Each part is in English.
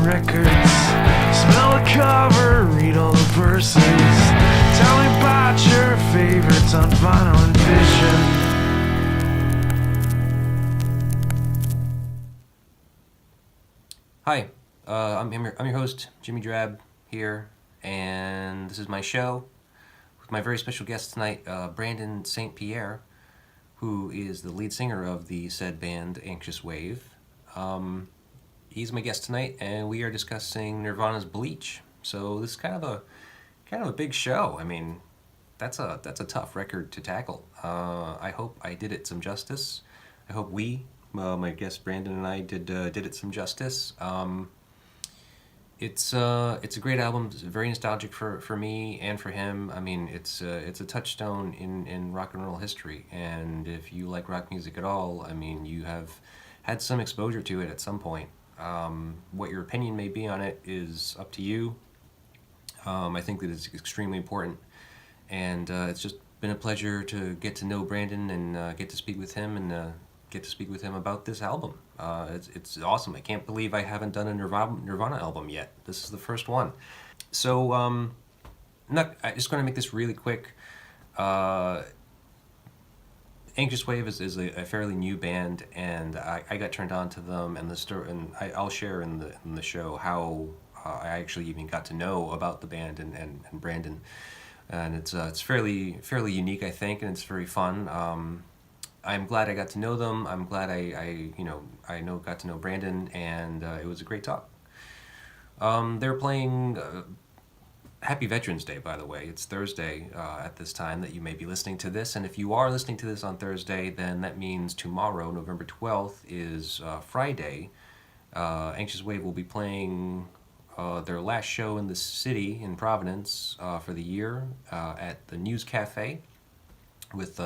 records. Smell the cover, read all the verses. Tell me about your favorites on vinyl and vision. Hi, I'm your host, Jimmy Drab here, and this is my show with my very special guest tonight, Brandon St. Pierre, who is the lead singer of the said band Anxious Wave. He's my guest tonight, and we are discussing Nirvana's Bleach. So this is kind of a big show. I mean, that's a tough record to tackle. I hope I did it some justice. I hope my guest Brandon and I did it some justice. It's a great album. It's very nostalgic for me and for him. I mean, it's a touchstone in rock and roll history. And if you like rock music at all, I mean, you have had some exposure to it at some point. What your opinion may be on it is up to you. I think that it's extremely important, and it's just been a pleasure to get to know Brandon and get to speak with him about this album. It's awesome. I can't believe I haven't done a Nirvana album yet. This is the first one. So I'm just going to make this really quick. Anxious Wave is a fairly new band, and I got turned on to them, and I'll share in the show how I actually even got to know about the band and Brandon, and it's fairly unique, I think, and it's very fun. I'm glad I got to know them. I'm glad I got to know Brandon, and it was a great talk. They're playing. Happy Veterans Day, by the way. It's Thursday at this time that you may be listening to this, and if you are listening to this on Thursday, then that means tomorrow, November 12th, is Friday. Anxious Wave will be playing their last show in the city, in Providence, for the year at the News Cafe with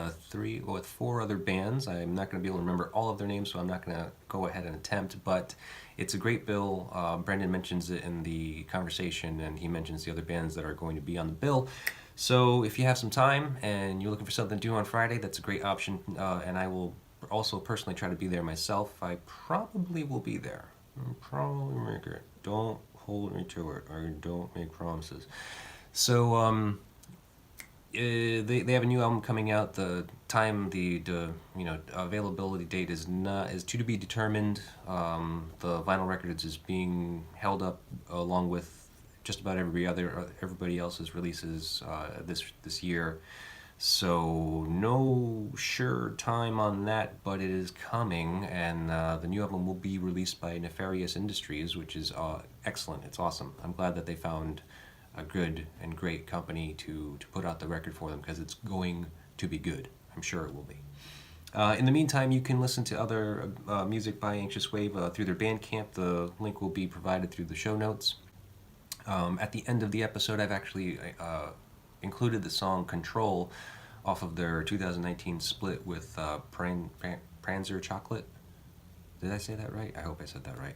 four other bands. I'm not going to be able to remember all of their names, so I'm not going to go ahead and attempt, but it's a great bill. Brendan mentions it in the conversation, and he mentions the other bands that are going to be on the bill. So if you have some time and you're looking for something to do on Friday, that's a great option, and I will also personally try to be there myself. I probably will be there. I'll probably make it. Don't hold me to it. I don't make promises. So they have a new album coming out. The time, the availability date is to be determined. The vinyl record is being held up along with just about everybody else's releases this year. So no sure time on that, but it is coming, and the new album will be released by Nefarious Industries, which is excellent. It's awesome. I'm glad that they found a good and great company to put out the record for them, because it's going to be good. I'm sure it will be. In the meantime, you can listen to other music by Anxious Wave through their Bandcamp. The link will be provided through the show notes. At the end of the episode, I've actually included the song Control off of their 2019 split with Pranzer Chocolate. Did I say that right? I hope I said that right.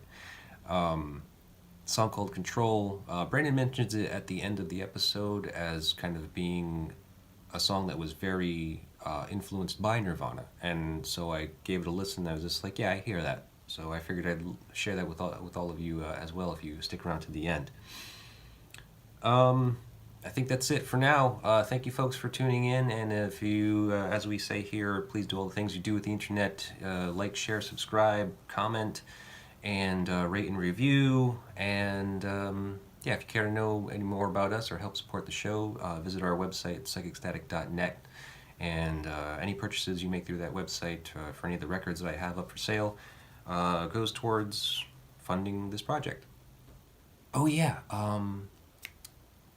Song called Control. Brandon mentions it at the end of the episode as kind of being a song that was very influenced by Nirvana, and so I gave it a listen. I was just like, yeah, I hear that. So I figured I'd share that with all of you as well if you stick around to the end. I think that's it for now. Thank you folks for tuning in, and if you, as we say here, please do all the things you do with the internet. Like, share, subscribe, comment, and rate and review, and if you care to know any more about us or help support the show, visit our website, psychicstatic.net, and any purchases you make through that website for any of the records that I have up for sale goes towards funding this project. Oh yeah,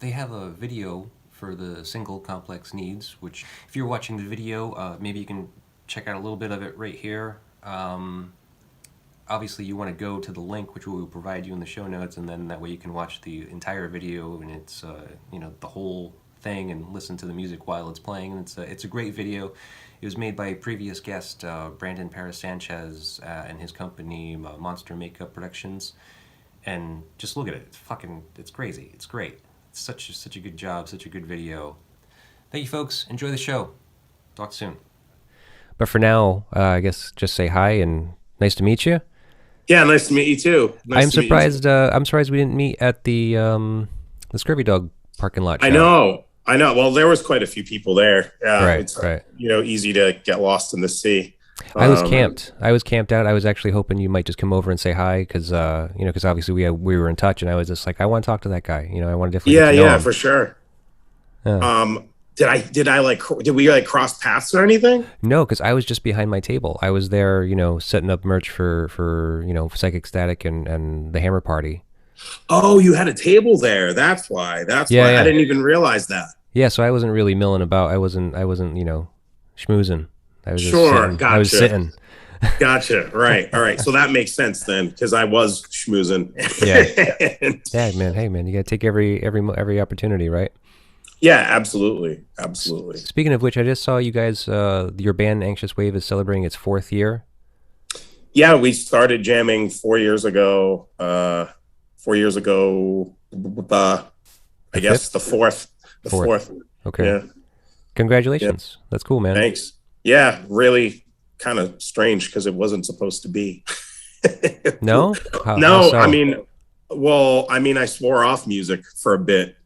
they have a video for the single Complex Needs, which if you're watching the video, maybe you can check out a little bit of it right here. Obviously you want to go to the link, which we will provide you in the show notes, and then that way you can watch the entire video, and it's the whole thing, and listen to the music while it's playing. And it's a great video. It was made by a previous guest, Brandon Paris Sanchez, and his company Monster Makeup Productions. And just look at it. It's crazy. It's great. It's such a good job, such a good video. Thank you, folks. Enjoy the show. Talk soon. But for now, I guess just say hi and nice to meet you. Yeah, nice to meet you too. Nice I'm to meet you too. surprised. I'm surprised we didn't meet at the Scurvy Dog parking lot I show. know. I know. Well, there was quite a few people there. Yeah, Right, it's right. easy to get lost in the sea. I was Um, camped. I was camped out. I was actually hoping you might just come over and say hi because because obviously we were in touch, and I was just like, I want to talk to that guy. I want to definitely get yeah, to know yeah, him. for sure. Yeah. Did we like cross paths or anything? No, because I was just behind my table. I was there, setting up merch for Psychic Static and the Hammer Party. Oh, you had a table there. That's why. That's Yeah, why. I yeah, didn't even realize that. yeah. So I wasn't really milling about. I wasn't, schmoozing. I was just Sure, sitting. I was gotcha. sitting. Gotcha. Right. All right. So that makes sense then, because I was schmoozing. Yeah, And- yeah, man. Hey, man, you gotta take every opportunity, right? yeah, absolutely. Absolutely. Speaking of which, I just saw you guys. Your band Anxious Wave is celebrating its 4th year. Yeah, we started jamming 4 years ago. 4 years ago, I The guess fifth, the fourth. The fourth. fourth. Okay. Yeah. Congratulations. That's cool, man. Thanks. Yeah, really kind of strange because it wasn't supposed to be. No? How No, I so? mean, I swore off music for a bit.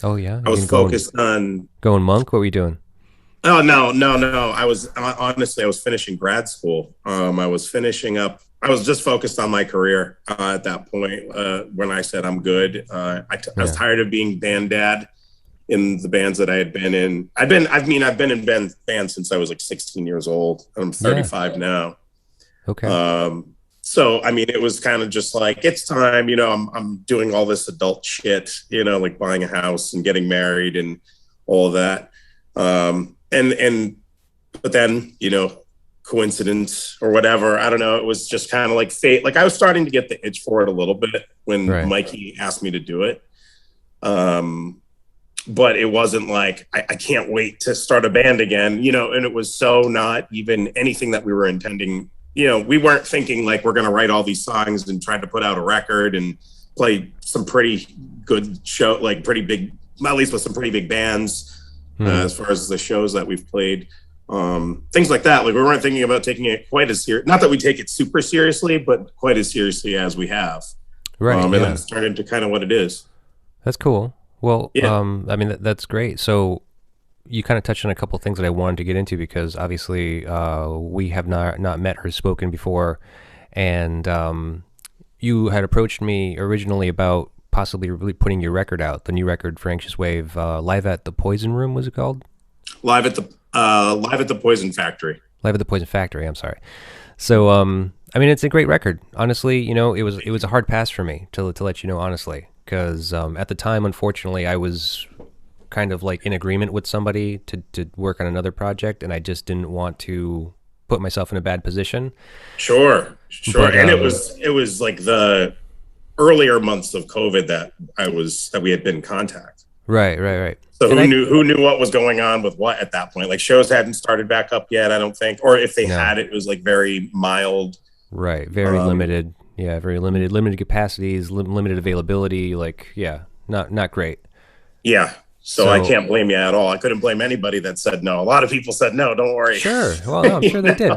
Oh yeah, I you was been going focused on. going monk? What were you doing? Oh no, no, no! I was honestly, I was finishing grad school. I was finishing up. I was just focused on my career at that point. When I said I'm good, I was Yeah. tired of being band dad in the bands that I had been in. I've been in bands since I was like 16 years old. I'm Yeah. 35 now. Okay. So I mean, it was kind of just like it's time. I'm doing all this adult shit. Like buying a house and getting married and all of that. But then coincidence or whatever. I don't know. It was just kind of like fate. Like I was starting to get the itch for it a little bit when Right. Mikey asked me to do it. But it wasn't like I can't wait to start a band again, and it was so not even anything that we were intending. We weren't thinking like we're going to write all these songs and try to put out a record and play some pretty good show, like pretty big, at least with some pretty big bands as far as the shows that we've played. Things like that. Like we weren't thinking about taking it quite as serious. Not that we take it super seriously, but quite as seriously as we have. Right. And Yeah. then it's turned into kind of what it is. That's cool. Well, Yeah. I mean that's great. So you kind of touched on a couple things that I wanted to get into because obviously we have not met or spoken before, and you had approached me originally about possibly really putting your record out, the new record for Anxious Wave, live at the Poison Room. Was it called? Live at the Poison Factory. Live at the Poison Factory. I'm sorry. So I mean it's a great record. Honestly, it was a hard pass for me to let you know honestly because at the time, unfortunately, I was kind of like in agreement with somebody to work on another project, and I just didn't want to put myself in a bad position. Sure. But, And it was like the earlier months of COVID that we had been in contact. Right. So And who knew what was going on with what at that point? Like shows hadn't started back up yet, I don't think. Or if they No. had, it was like very mild. Right, very limited. Yeah, very limited capacities, limited availability. Like, yeah, not great. Yeah. So I So- can't blame you at all. I couldn't blame anybody that said no. A lot of people said no, don't worry. Sure. Well, no, I'm sure they did.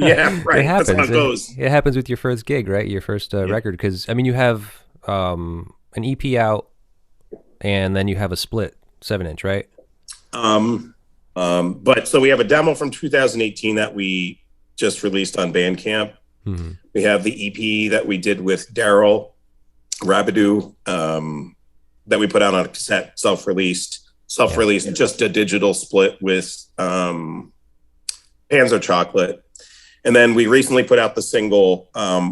Yeah, right. It happens. That's how it goes. It happens with your first gig, right? Your first record, because I mean, you have an EP out, and then you have a split 7-inch, right? But so we have a demo from 2018 that we just released on Bandcamp. Mm-hmm. We have the EP that we did with Daryl Rabidou that we put out on a cassette, self-released, just a digital split with Panzer Chocolate. And then we recently put out the single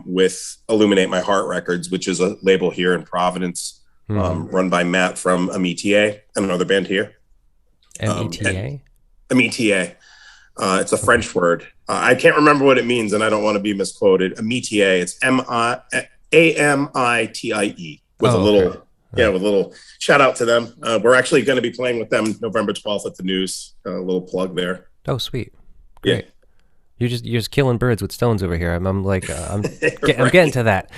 with Illuminate My Heart Records, which is a label here in Providence, run by Matt from Amitié, another band here. META? Amitié. It's a French word. I can't remember what it means, and I don't want to be misquoted. Amitié. It's AMITIE with a little, okay. with a little shout out to them. We're actually going to be playing with them November 12th at the News. A little plug there. Oh, sweet. Yeah. Great. You're just killing birds with stones over here. I'm like I'm Right. getting to that.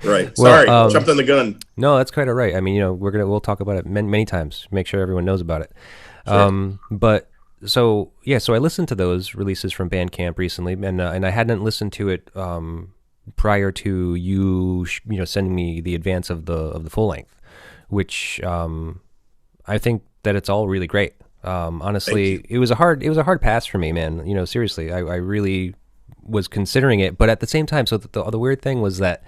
Right. Well, Sorry, jumped in the gun. No, that's quite all right. I mean, we'll talk about it many times. Make sure everyone knows about it. Sure. But so I listened to those releases from Bandcamp recently, and I hadn't listened to it prior to you sending me the advance of the full length, which I think that it's all really great. Honestly, it was a hard pass for me, man. Seriously, I really was considering it, but at the same time, so the weird thing was that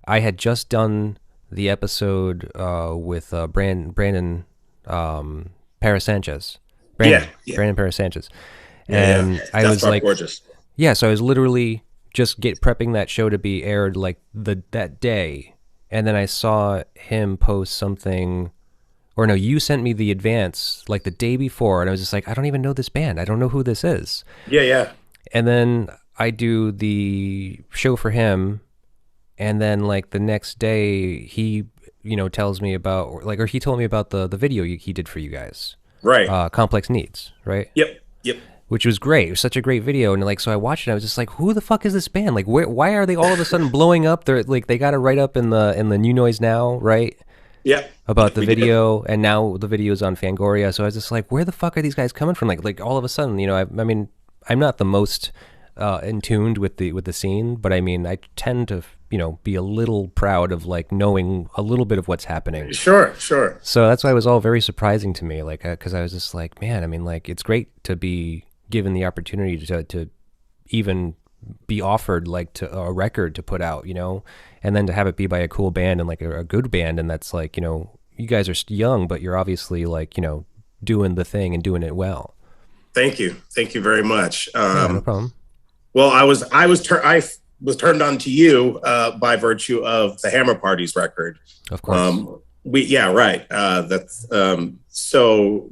I had just done the episode with Brandon Paris Sanchez. Brandon Paris Sanchez. And I was like, gorgeous. Yeah, so I was literally just prepping that show to be aired like that day, and then I saw him post something, or no, you sent me the advance like the day before, and I was just like, I don't even know this band. I don't know who this is. Yeah. And then I do the show for him, and then like the next day he tells me about or he told me about the video he did for you guys. Right. Complex Needs, right? Yep. Which was great. It was such a great video, and like so I watched it. I was just like, "Who the fuck is this band? Like, why are they all of a sudden blowing up? They're like they got it right up in the New Noise Now, right? Yeah. About the video, and now the video is on Fangoria. So I was just like, where the fuck are these guys coming from? Like all of a sudden, I mean, I'm not the most in tuned with the scene, but I mean, I tend to be a little proud of like knowing a little bit of what's happening. Sure. So that's why it was all very surprising to me, like because I was just like, man, I mean, like it's great to be given the opportunity to even be offered like to a record to put out, and then to have it be by a cool band and like a good band, and that's like you guys are young, but you're obviously like doing the thing and doing it well. Thank you very much. Yeah, no problem. Well, I was turned on to you by virtue of the Hammer Parties record. Of course. That's so.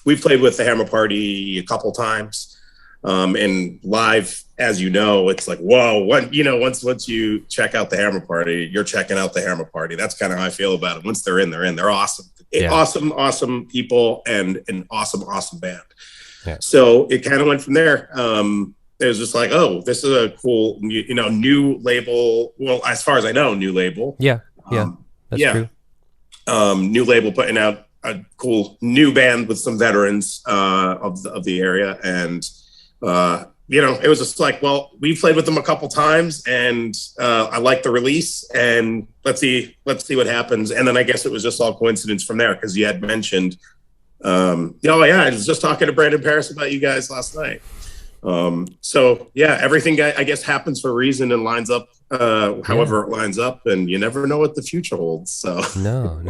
We've played with the Hammer Party a couple times, and live, as you know, it's like, whoa, once you check out the Hammer Party, you're checking out the Hammer Party. That's kind of how I feel about it. Once they're in, they're awesome. Yeah. Awesome people and an awesome band. Yeah. So it kind of went from there. It was just like, oh, this is a cool, new label. Well, as far as I know, new label. Yeah. That's true. New label putting out a cool new band with some veterans of the area, and it was just like, well, we played with them a couple times, and I like the release, and let's see what happens. And then I guess it was just all coincidence from there, because you had mentioned, I was just talking to Brandon Paris about you guys last night. So yeah, everything I guess happens for a reason and lines up however it lines up, and you never know what the future holds. So no.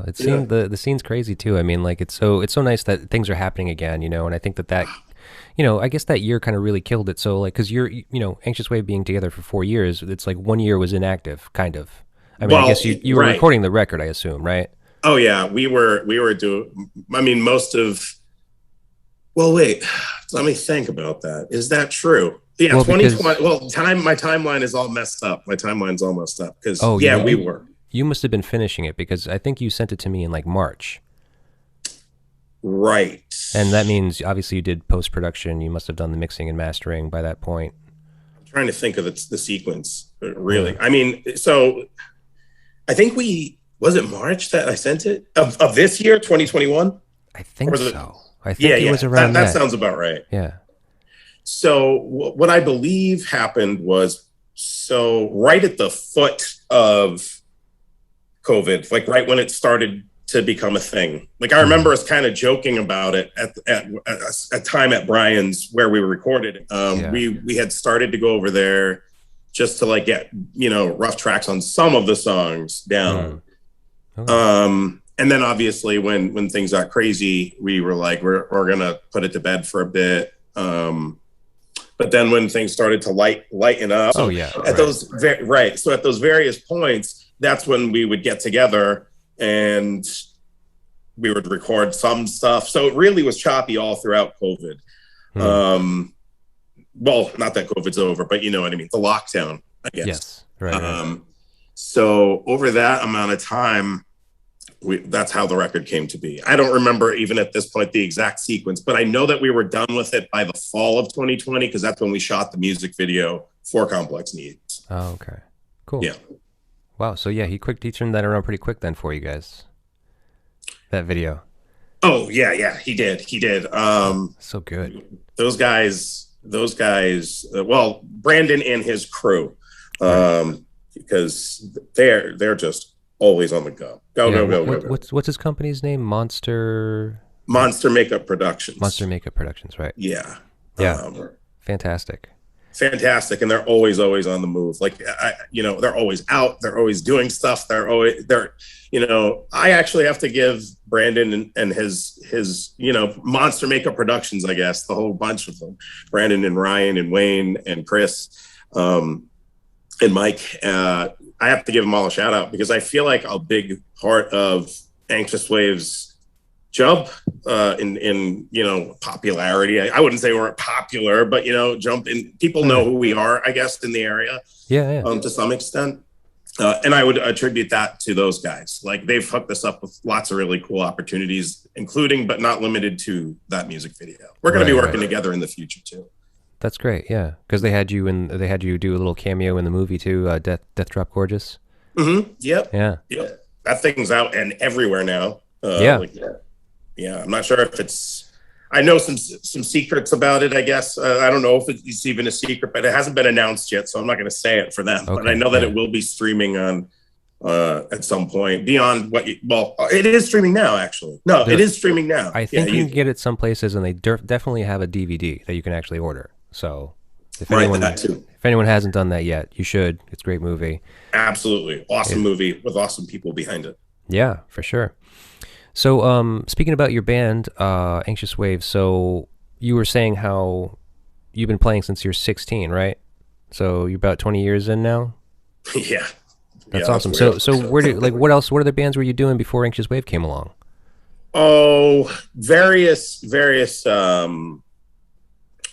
It seemed the scene's crazy too. I mean, like it's so nice that things are happening again, and I think that I guess that year kind of really killed it. So like, cause you're, Anxious Wave being together for 4 years, it's like 1 year was inactive, kind of. I mean, I guess you were recording the record, I assume, right? Oh yeah, we were doing, I mean, most of, well, wait, let me think about that. Is that true? Yeah, well, 2020. My timeline is all messed up. My timeline's all messed up because we were. You must have been finishing it, because I think you sent it to me in like March. Right. And that means obviously you did post-production. You must have done the mixing and mastering by that point. I'm trying to think of the sequence, really. Yeah. I mean, so I think was it March that I sent it of this year, 2021? I think so. I think it was around that. That sounds about right. Yeah. So what I believe happened was, so right at the foot of COVID, like right when it started to become a thing. Like I remember us kind of joking about it at a time at Brian's where we recorded. We had started to go over there just to like get, rough tracks on some of the songs down. And then obviously when things got crazy, we were like, we're going to put it to bed for a bit. But then when things started to lighten up, so at those various points, that's when we would get together and we would record some stuff. So it really was choppy all throughout COVID. Well, not that COVID's over, but you know what I mean? The lockdown, I guess. Yes. Right. So over that amount of time, that's how the record came to be. I don't remember even at this point the exact sequence, but I know that we were done with it by the fall of 2020 because that's when we shot the music video for Complex Needs. Oh, okay. Cool. Yeah. Wow. So yeah, he turned that around pretty quick then for you guys. That video. Oh yeah, he did. So good. Those guys. Well, Brandon and his crew, because they're just always on the go. Go. What's his company's name? Monster Makeup Productions. Monster Makeup Productions, right? Yeah. Fantastic. Fantastic, and they're always on the move. Like they're always out. They're always doing stuff. I actually have to give Brandon and his Monster Makeup Productions, I guess, the whole bunch of them, Brandon and Ryan and Wayne and Chris, and Mike. I have to give them all a shout out because I feel like a big part of Anxious Wave's jump in popularity. I wouldn't say we're popular, but jump in. People know who we are, I guess, in the area. Yeah. To some extent. And I would attribute that to those guys. Like they've hooked us up with lots of really cool opportunities, including but not limited to that music video. We're going to be working together in the future too. That's great, yeah. Because they had you do a little cameo in the movie too, Death Drop Gorgeous. Mm-hmm. Yep. Yeah. That thing's out and everywhere now. Yeah. I'm not sure if it's. I know some secrets about it, I guess. I don't know if it's even a secret, but it hasn't been announced yet, so I'm not going to say it for them. Okay, but I know that it will be streaming on at some point beyond it is streaming now, actually. No, it is streaming now. I think you can get it some places, and they definitely have a DVD that you can actually order. So if anyone hasn't done that yet, you should. It's a great movie. Absolutely. Awesome movie with awesome people behind it. Yeah, for sure. So, speaking about your band, Anxious Wave, so you were saying how you've been playing since you're 16, right? So you're about 20 years in now? Yeah. That's awesome. So what other bands were you doing before Anxious Wave came along? Oh, various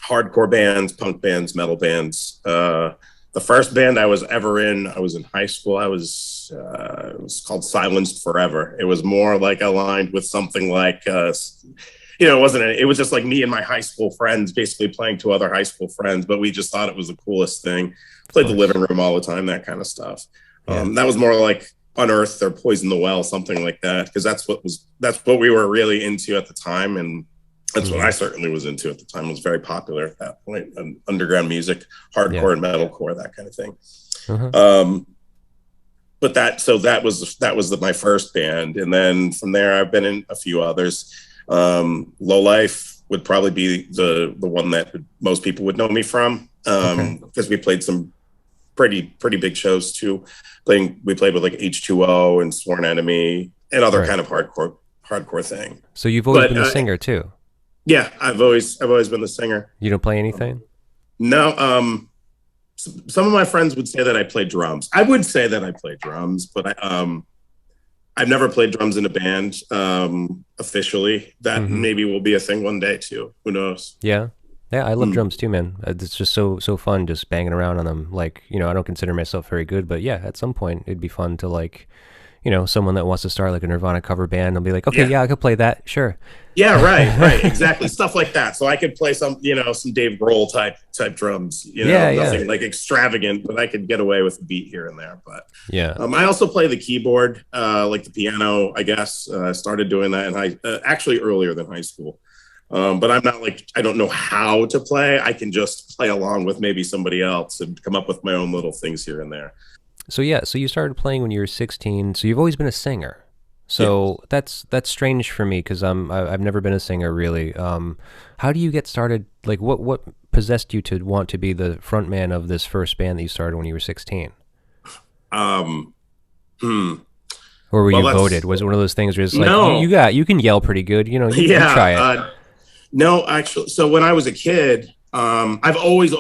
hardcore bands, punk bands, metal bands. The first band I was ever in, I was in high school. It was called Silenced Forever. It was more like aligned with something like, it was just like me and my high school friends basically playing to other high school friends, but we just thought it was the coolest thing. Played the living room all the time, that kind of stuff. That was more like Unearthed or Poison the Well, something like that, because that's what we were really into at the time, and that's what I certainly was into at the time. It was very popular at that point, underground music, hardcore and metalcore, that kind of thing. But that was my first band, and then from there I've been in a few others. Lowlife would probably be the one that most people would know me from, because we played some pretty big shows too. We played with like H2O and Sworn Enemy and other kind of hardcore thing. So you've always been a singer too. Yeah, I've always been the singer. You don't play anything? No. Some of my friends would say that I play drums. I would say that I play drums, but I've never played drums in a band officially. That maybe will be a thing one day too. Who knows? Yeah, I love drums too, man. It's just so fun just banging around on them. Like, I don't consider myself very good, but yeah, at some point it'd be fun to like, someone that wants to start like a Nirvana cover band, I'll be like, okay, I could play that, sure. Yeah, right, exactly, stuff like that. So I could play some Dave Grohl type drums, nothing like extravagant, but I could get away with a beat here and there. But I also play the keyboard, like the piano, I guess. I started doing that actually earlier than high school. But I'm not I don't know how to play. I can just play along with maybe somebody else and come up with my own little things here and there. So you started playing when you were 16. So you've always been a singer. So that's strange for me because I've never been a singer really. How do you get started? Like what possessed you to want to be the front man of this first band that you started when you were 16? Or were you voted? Was it one of those things where it's like, no, you can yell pretty good, you try it. No, actually. So when I was a kid, I've always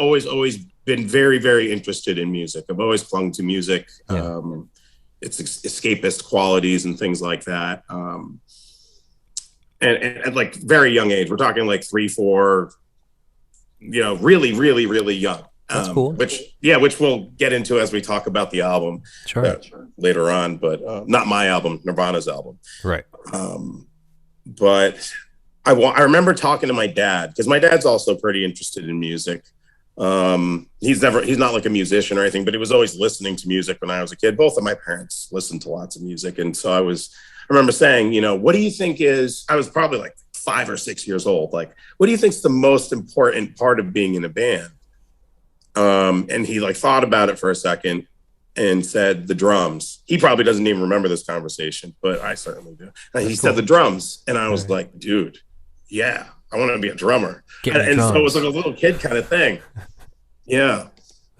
been very, very interested in music. I've always clung to music. Its escapist qualities and things like that. And at like very young age, we're talking like 3, 4, really, really, really young. That's cool. Which we'll get into as we talk about the album later on, but not my album, Nirvana's album. Right. But I remember talking to my dad, because my dad's also pretty interested in music. He's not like a musician or anything, but he was always listening to music when I was a kid. Both of my parents listened to lots of music. And so I remember saying, what do you think I was probably like 5 or 6 years old. Like, what do you think is the most important part of being in a band? And he like thought about it for a second and said the drums. He probably doesn't even remember this conversation, but I certainly do. And he said the drums. And I was like, dude, yeah, I want to be a drummer. And so it was like a little kid kind of thing. Yeah.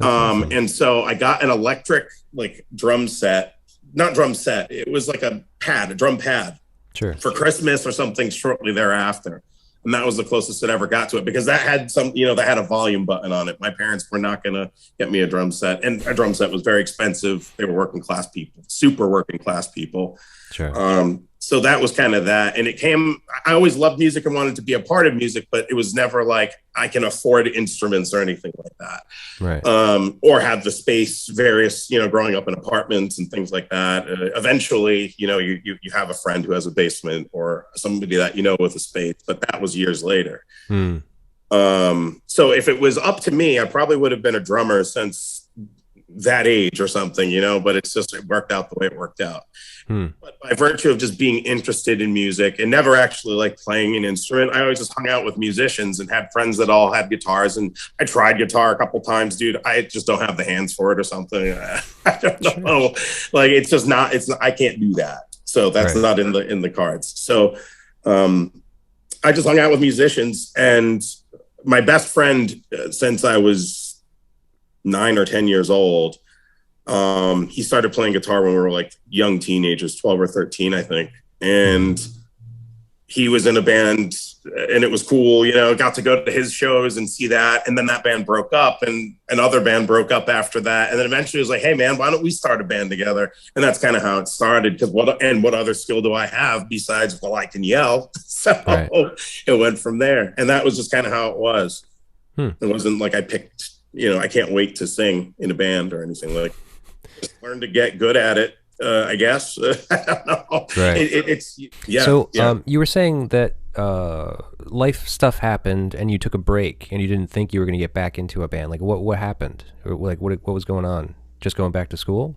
Awesome. And so I got an electric like drum set, not drum set. It was like a drum pad for Christmas or something shortly thereafter. And that was the closest it ever got to it, because that had that had a volume button on it. My parents were not going to get me a drum set, and a drum set was very expensive. They were working class people, super working class people. Sure. So that was kind of that. And I always loved music and wanted to be a part of music, but it was never like I can afford instruments or anything like that. Right. Or have the space, growing up in apartments and things like that. Eventually, you have a friend who has a basement or somebody that with a space, but that was years later. So if it was up to me, I probably would have been a drummer since that age or something, but it worked out the way it worked out. But by virtue of just being interested in music and never actually like playing an instrument, I always just hung out with musicians and had friends that all had guitars. And I tried guitar a couple times, dude. I just don't have the hands for it or something. I don't know. Like, I can't do that. So that's not in the cards. So I just hung out with musicians, and my best friend since I was 9 or 10 years old, he started playing guitar when we were like young teenagers, 12 or 13, I think. And he was in a band, and it was cool, got to go to his shows and see that. And then that band broke up, and another band broke up after that. And then eventually it was like, hey man, why don't we start a band together? And that's kind of how it started. Because what other skill do I have besides, well, I can yell. So it went from there. And that was just kind of how it was. It wasn't like I picked, I can't wait to sing in a band or anything. Like, just learn to get good at it, I guess. I don't know. Right. So you were saying that life stuff happened and you took a break and you didn't think you were going to get back into a band. Like, what happened? Or like what was going on? Just going back to school?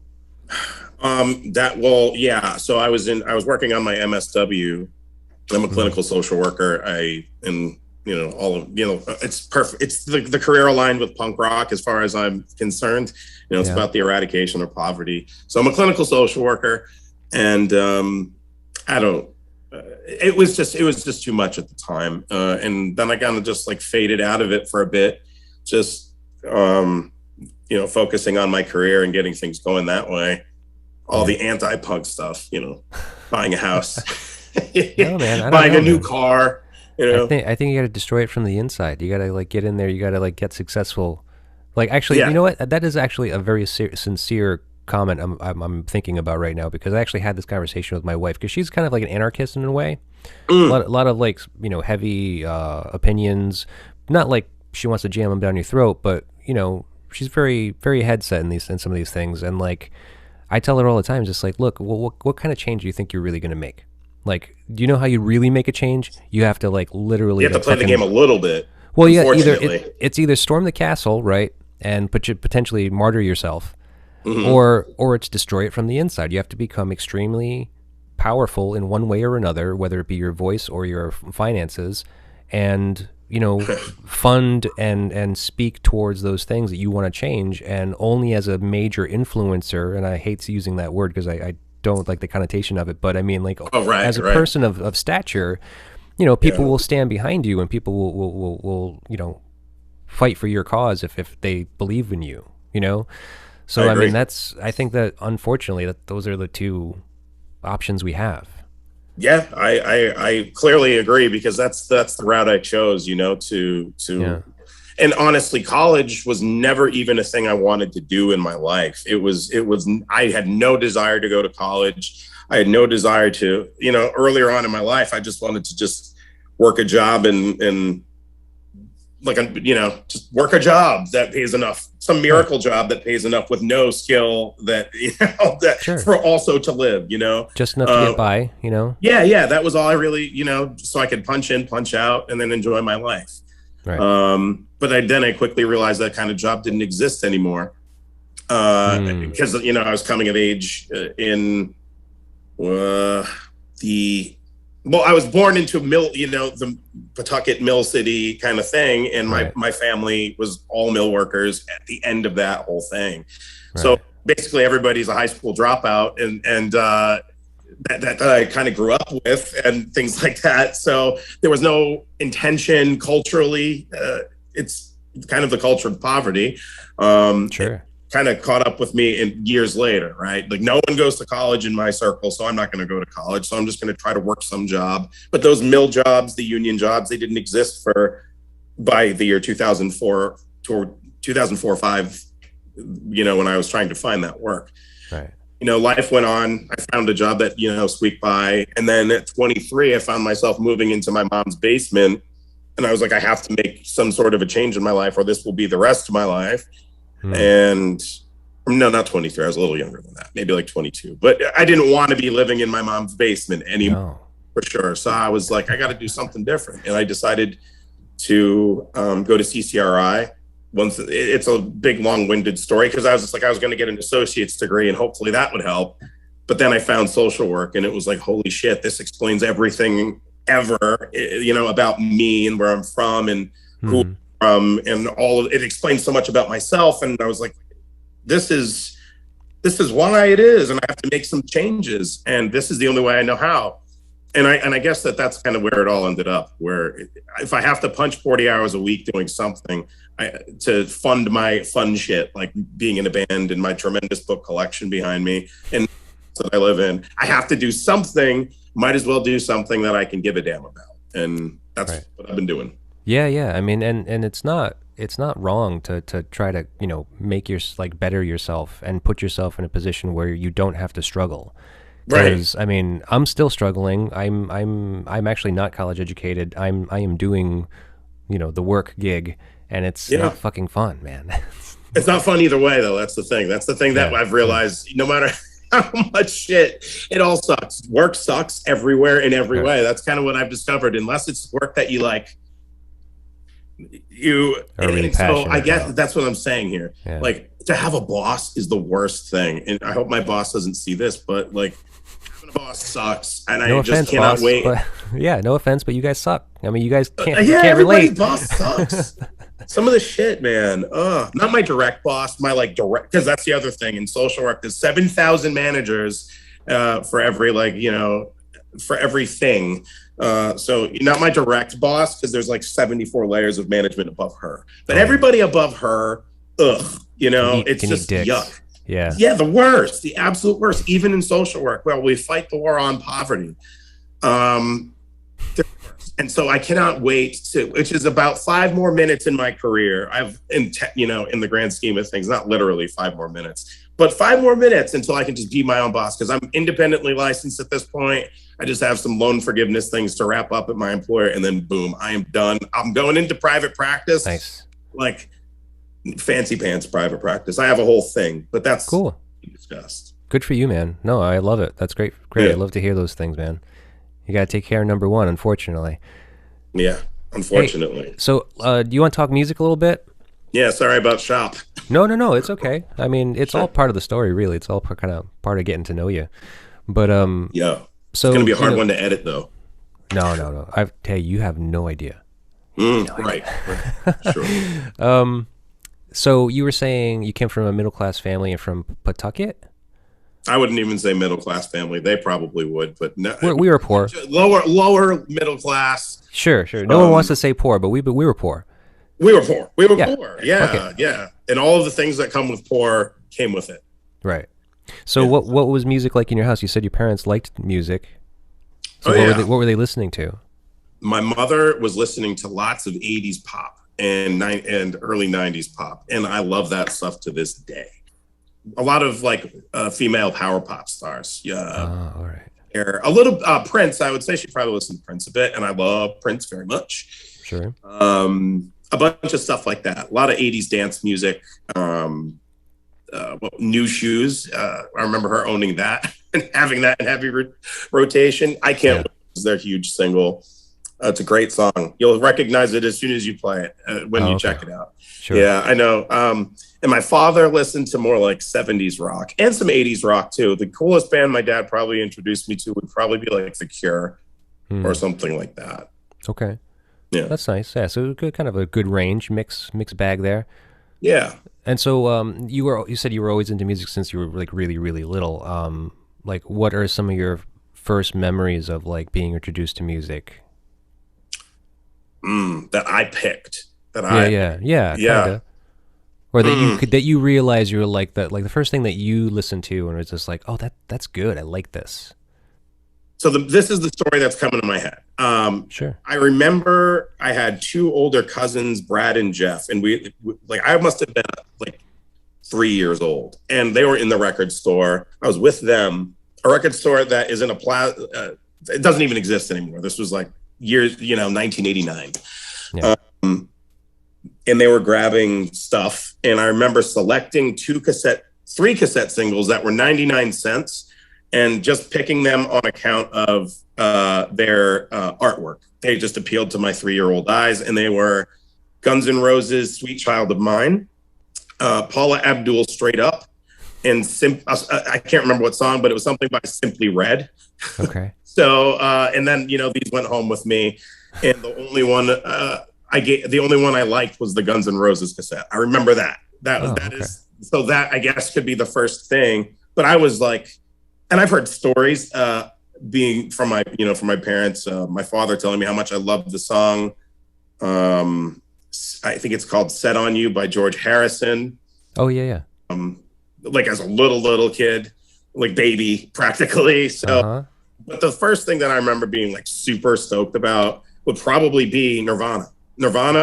So I was working on my MSW. I'm a clinical social worker. It's perfect. It's the career aligned with punk rock as far as I'm concerned. It's about the eradication of poverty. So I'm a clinical social worker, and it was just too much at the time. And then I kind of just like faded out of it for a bit, just, focusing on my career and getting things going that way. All the anti-punk stuff, buying a house, buying a new car. I think you got to destroy it from the inside. You got to like get in there. You got to like get successful. Like, actually, you know what? That is actually a very sincere comment I'm thinking about right now, because I actually had this conversation with my wife, because she's kind of like an anarchist in a way. A lot of like, heavy opinions. Not like she wants to jam them down your throat, but she's very, very headset in some of these things. And like, I tell her all the time, just like, look, what kind of change do you think you're really going to make? Like, do you know how you really make a change? You have to like literally. You have to play the game a little bit. Well, yeah, it's either storm the castle, right, and potentially martyr yourself, or it's destroy it from the inside. You have to become extremely powerful in one way or another, whether it be your voice or your finances, and fund and speak towards those things that you want to change. And only as a major influencer, and I hate using that word because I don't like the connotation of it, but I mean, like, as a person of stature, people will stand behind you, and people will fight for your cause if they believe in you, So I mean, I think that unfortunately that those are the two options we have. Yeah, I clearly agree, because that's the route I chose, and honestly, college was never even a thing I wanted to do in my life. I had no desire to go to college. I had no desire to, earlier on in my life, I just wanted to just work a job and just work a job that pays enough, some miracle job that pays enough with no skill that, for also to live, just enough to get by, Yeah. That was all I really, so I could punch in, punch out, and then enjoy my life. Right. But I quickly realized that kind of job didn't exist anymore, because I was coming of age in the well, I was born into mill, the Pawtucket Mill City kind of thing, and my family was all mill workers at the end of that whole thing. Right. So basically, everybody's a high school dropout, and that I kind of grew up with, and things like that. So there was no intention culturally. It's kind of the culture of poverty. Sure. Kind of caught up with me in years later, right? Like no one goes to college in my circle, so I'm not going to go to college. So I'm just going to try to work some job. But those mill jobs, the union jobs, they didn't exist by the year 2004 to 2005, when I was trying to find that work. Right. Life went on. I found a job that, squeaked by. And then at 23, I found myself moving into my mom's basement. And I was like, I have to make some sort of a change in my life, or this will be the rest of my life. And no, not 23. I was a little younger than that, maybe like 22. But I didn't want to be living in my mom's basement anymore, for sure. So I was like, I got to do something different. And I decided to go to CCRI. It's a big, long-winded story because I was just like, I was going to get an associate's degree and hopefully that would help. But then I found social work and it was like, holy shit, this explains everything ever, about me and where I'm from and who I'm from, and all of it explains so much about myself. And I was like, this is why it is, and I have to make some changes, and this is the only way I know how. And I guess that's kind of where it all ended up, where if I have to punch 40 hours a week doing something to fund my fun shit, like being in a band and my tremendous book collection behind me and that I live in, I have to do something. Might as well do something that I can give a damn about. And that's what I've been doing. Yeah. I mean, and it's not wrong to try to, make better yourself and put yourself in a position where you don't have to struggle. Because I mean, I'm still struggling. I'm actually not college educated. I am doing, the work gig, and it's not fucking fun, man. It's not fun either way, though. That's the thing. That's the thing that I've realized. No matter how much shit, it all sucks. Work sucks everywhere in every way. That's kind of what I've discovered. Unless it's work that you like, you are really passionate. So I guess that's what I'm saying here. Yeah. Like, to have a boss is the worst thing, and I hope my boss doesn't see this, but like, having a boss sucks, and I just cannot wait. But, no offense, but you guys suck. I mean, you guys can't everybody's relate. Boss sucks. Some of the shit, man. Not my direct boss, my direct, because that's the other thing in social work. There's 7,000 managers for every for everything. So not my direct boss, because there's 74 layers of management above her. But everybody above her, it's just yuck. Yeah, the worst, the absolute worst, even in social work. Well, we fight the war on poverty. And so I cannot wait which is about 5 more minutes in my career. in the grand scheme of things, not literally 5 more minutes, but 5 more minutes until I can just be my own boss, because I'm independently licensed at this point. I just have some loan forgiveness things to wrap up at my employer, and then boom, I am done. I'm going into private practice. Nice. Like fancy pants private practice. I have a whole thing, but that's cool. Discussed. Good for you, man. No, I love it. That's great. Yeah. I love to hear those things, man. You got to take care of number one, unfortunately. Yeah, unfortunately. Hey, so do you want to talk music a little bit? Yeah, sorry about shop. No, it's okay. I mean, it's all part of the story, really. It's all kind of part of getting to know you. But yeah, so it's gonna be a hard one to edit, though. No. You have no idea. Right. Sure. So you were saying you came from a middle class family and from Pawtucket? I wouldn't even say middle class family. They probably would, but no. We were poor. Lower middle class. Sure. No one wants to say poor, but we were poor. We were poor. Poor. Yeah, yeah. And all of the things that come with poor came with it. Right. So what was music like in your house? You said your parents liked music. So what were they listening to? My mother was listening to lots of 80s pop and early 90s pop, and I love that stuff to this day. A lot of female power pop stars. Yeah. All right. A little Prince. I would say she probably listened to Prince a bit, and I love Prince very much. Sure. A bunch of stuff like that. A lot of 80s dance music. New Shoes. I remember her owning that and having that in heavy rotation. I can't wait. It's their huge single. It's a great song. You'll recognize it as soon as you play it when you check it out. Sure. Yeah, I know. And my father listened to more 70s rock and some 80s rock too. The coolest band my dad probably introduced me to would probably be The Cure. or something like that. Okay. Yeah. That's nice. Yeah, so good, kind of a good range, mix bag there. Yeah. And so you said you were always into music since you were like really really little. Like what are some of your first memories of like being introduced to music? That I picked. That Yeah, I, yeah, kind yeah. of. Or that you Mm. could that you realize you were like the first thing that you listened to and it's just like, "Oh, that's good. I like this." So this is the story that's coming to my head. Sure. I remember I had two older cousins, Brad and Jeff, and like I must have been like 3 years old, and they were in the record store. I was with them, a record store that is in a it doesn't even exist anymore. This was like years, 1989. Yeah. And they were grabbing stuff, and I remember selecting three cassette singles that were 99 cents, and just picking them on account of their artwork. They just appealed to my 3-year-old eyes, and they were Guns N' Roses' "Sweet Child of Mine," Paula Abdul "Straight Up," and I can't remember what song, but it was something by Simply Red. Okay. So, and then these went home with me, and the only one I liked was the Guns N' Roses cassette. I remember that. That I guess could be the first thing. But I was like, and I've heard stories being from my parents, my father telling me how much I loved the song. I think it's called "Set on You" by George Harrison. Oh yeah, yeah. Like as a little kid, like baby practically. So, but the first thing that I remember being like super stoked about would probably be Nirvana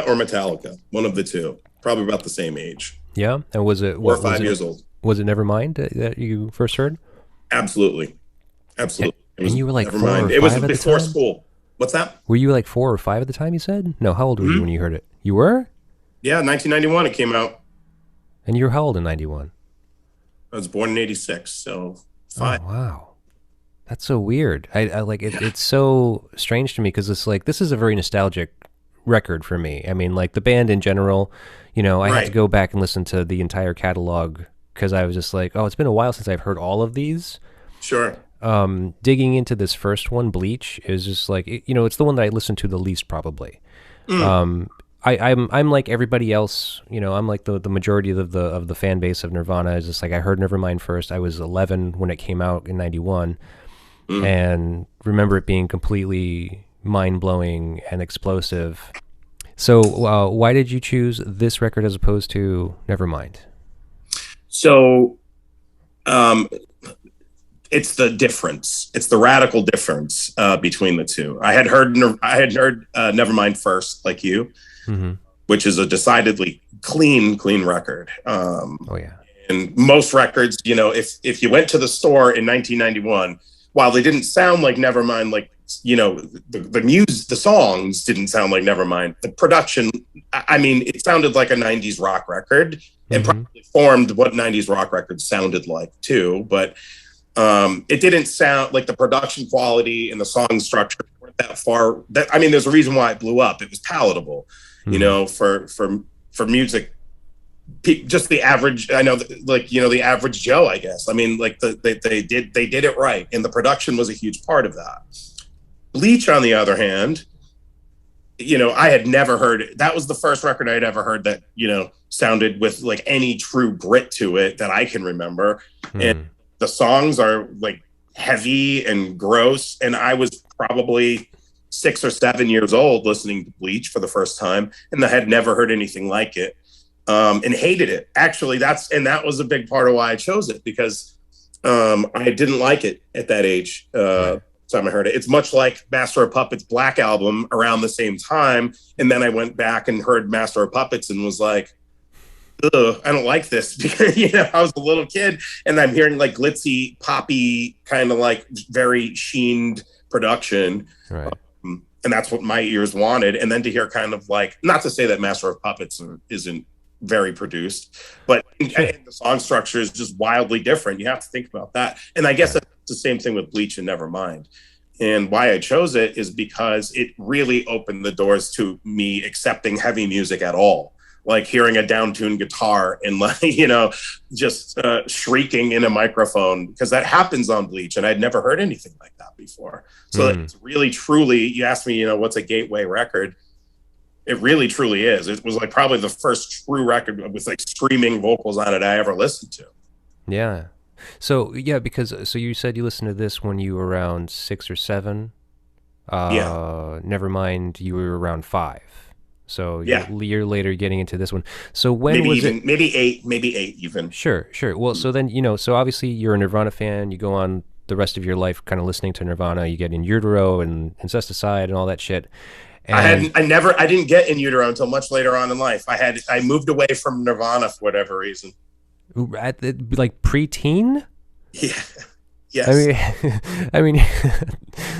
or Metallica, one of the two, probably about the same age. Yeah, and was it 4 or 5 years old? Was it Nevermind that you first heard? Absolutely. And you were like 4 or 5 It was at the before time? school. What's that? Were you like 4 or 5 at the time? You said no. How old were you when you heard it? You were? Yeah, 1991 it came out. And you were how old in '91? I was born in '86, so 5. Oh, wow. That's so weird. I like it. It's so strange to me because it's like this is a very nostalgic record for me. I mean, like the band in general, I had to go back and listen to the entire catalog because I was just like, oh, it's been a while since I've heard all of these. Sure. Digging into this first one, Bleach, is just like it's the one that I listened to the least probably. I'm like everybody else, I'm like the majority of the fan base of Nirvana is just like I heard Nevermind first. I was 11 when it came out in '91, and remember it being completely mind-blowing and explosive. So why did you choose this record as opposed to Nevermind? So, it's the difference. It's the radical difference between the two. I had heard Nevermind first, like you, which is a decidedly clean record. Oh yeah. And most records, if you went to the store in 1991, while they didn't sound like Nevermind, like the music, the songs didn't sound like Nevermind. The production, I mean, it sounded like a '90s rock record, and probably formed what '90s rock records sounded like too. But it didn't sound like the production quality and the song structure weren't that far. There's a reason why it blew up. It was palatable, for music. Just the average, I know, the average Joe, I guess. I mean, like they did it right, and the production was a huge part of that. Bleach, on the other hand, I had never heard it. That was the first record I had ever heard that sounded with like any true grit to it that I can remember, and the songs are like heavy and gross. And I was probably 6 or 7 years old listening to Bleach for the first time, and I had never heard anything like it. And hated it. Actually, that was a big part of why I chose it, because I didn't like it at that age. Time I heard it. It's much like Master of Puppets' Black Album around the same time. And then I went back and heard Master of Puppets and was like, ugh, I don't like this, because I was a little kid and I'm hearing like glitzy, poppy, kind of like very sheened production. Right. And that's what my ears wanted. And then to hear kind of like, not to say that Master of Puppets isn't very produced, but the song structure is just wildly different. You have to think about that. And I guess that's the same thing with Bleach and Nevermind. And why I chose it is because it really opened the doors to me accepting heavy music at all. like hearing a down-tuned guitar and like, just shrieking in a microphone, because that happens on Bleach, and I'd never heard anything like that before. So it's really, truly, you asked me, what's a gateway record? It really, truly is. It was like probably the first true record with like screaming vocals on it I ever listened to. Yeah. So yeah, because you said you listened to this when you were around 6 or 7. Yeah. Never mind, you were around 5. So yeah, a year later, getting into this one. So when maybe was even it? maybe eight even. Sure. Well, so then so obviously you're a Nirvana fan. You go on the rest of your life kind of listening to Nirvana. You get In Utero and Incesticide and all that shit. And I didn't get In Utero until much later on in life. I moved away from Nirvana for whatever reason. At like preteen. Yeah. Yes. I mean,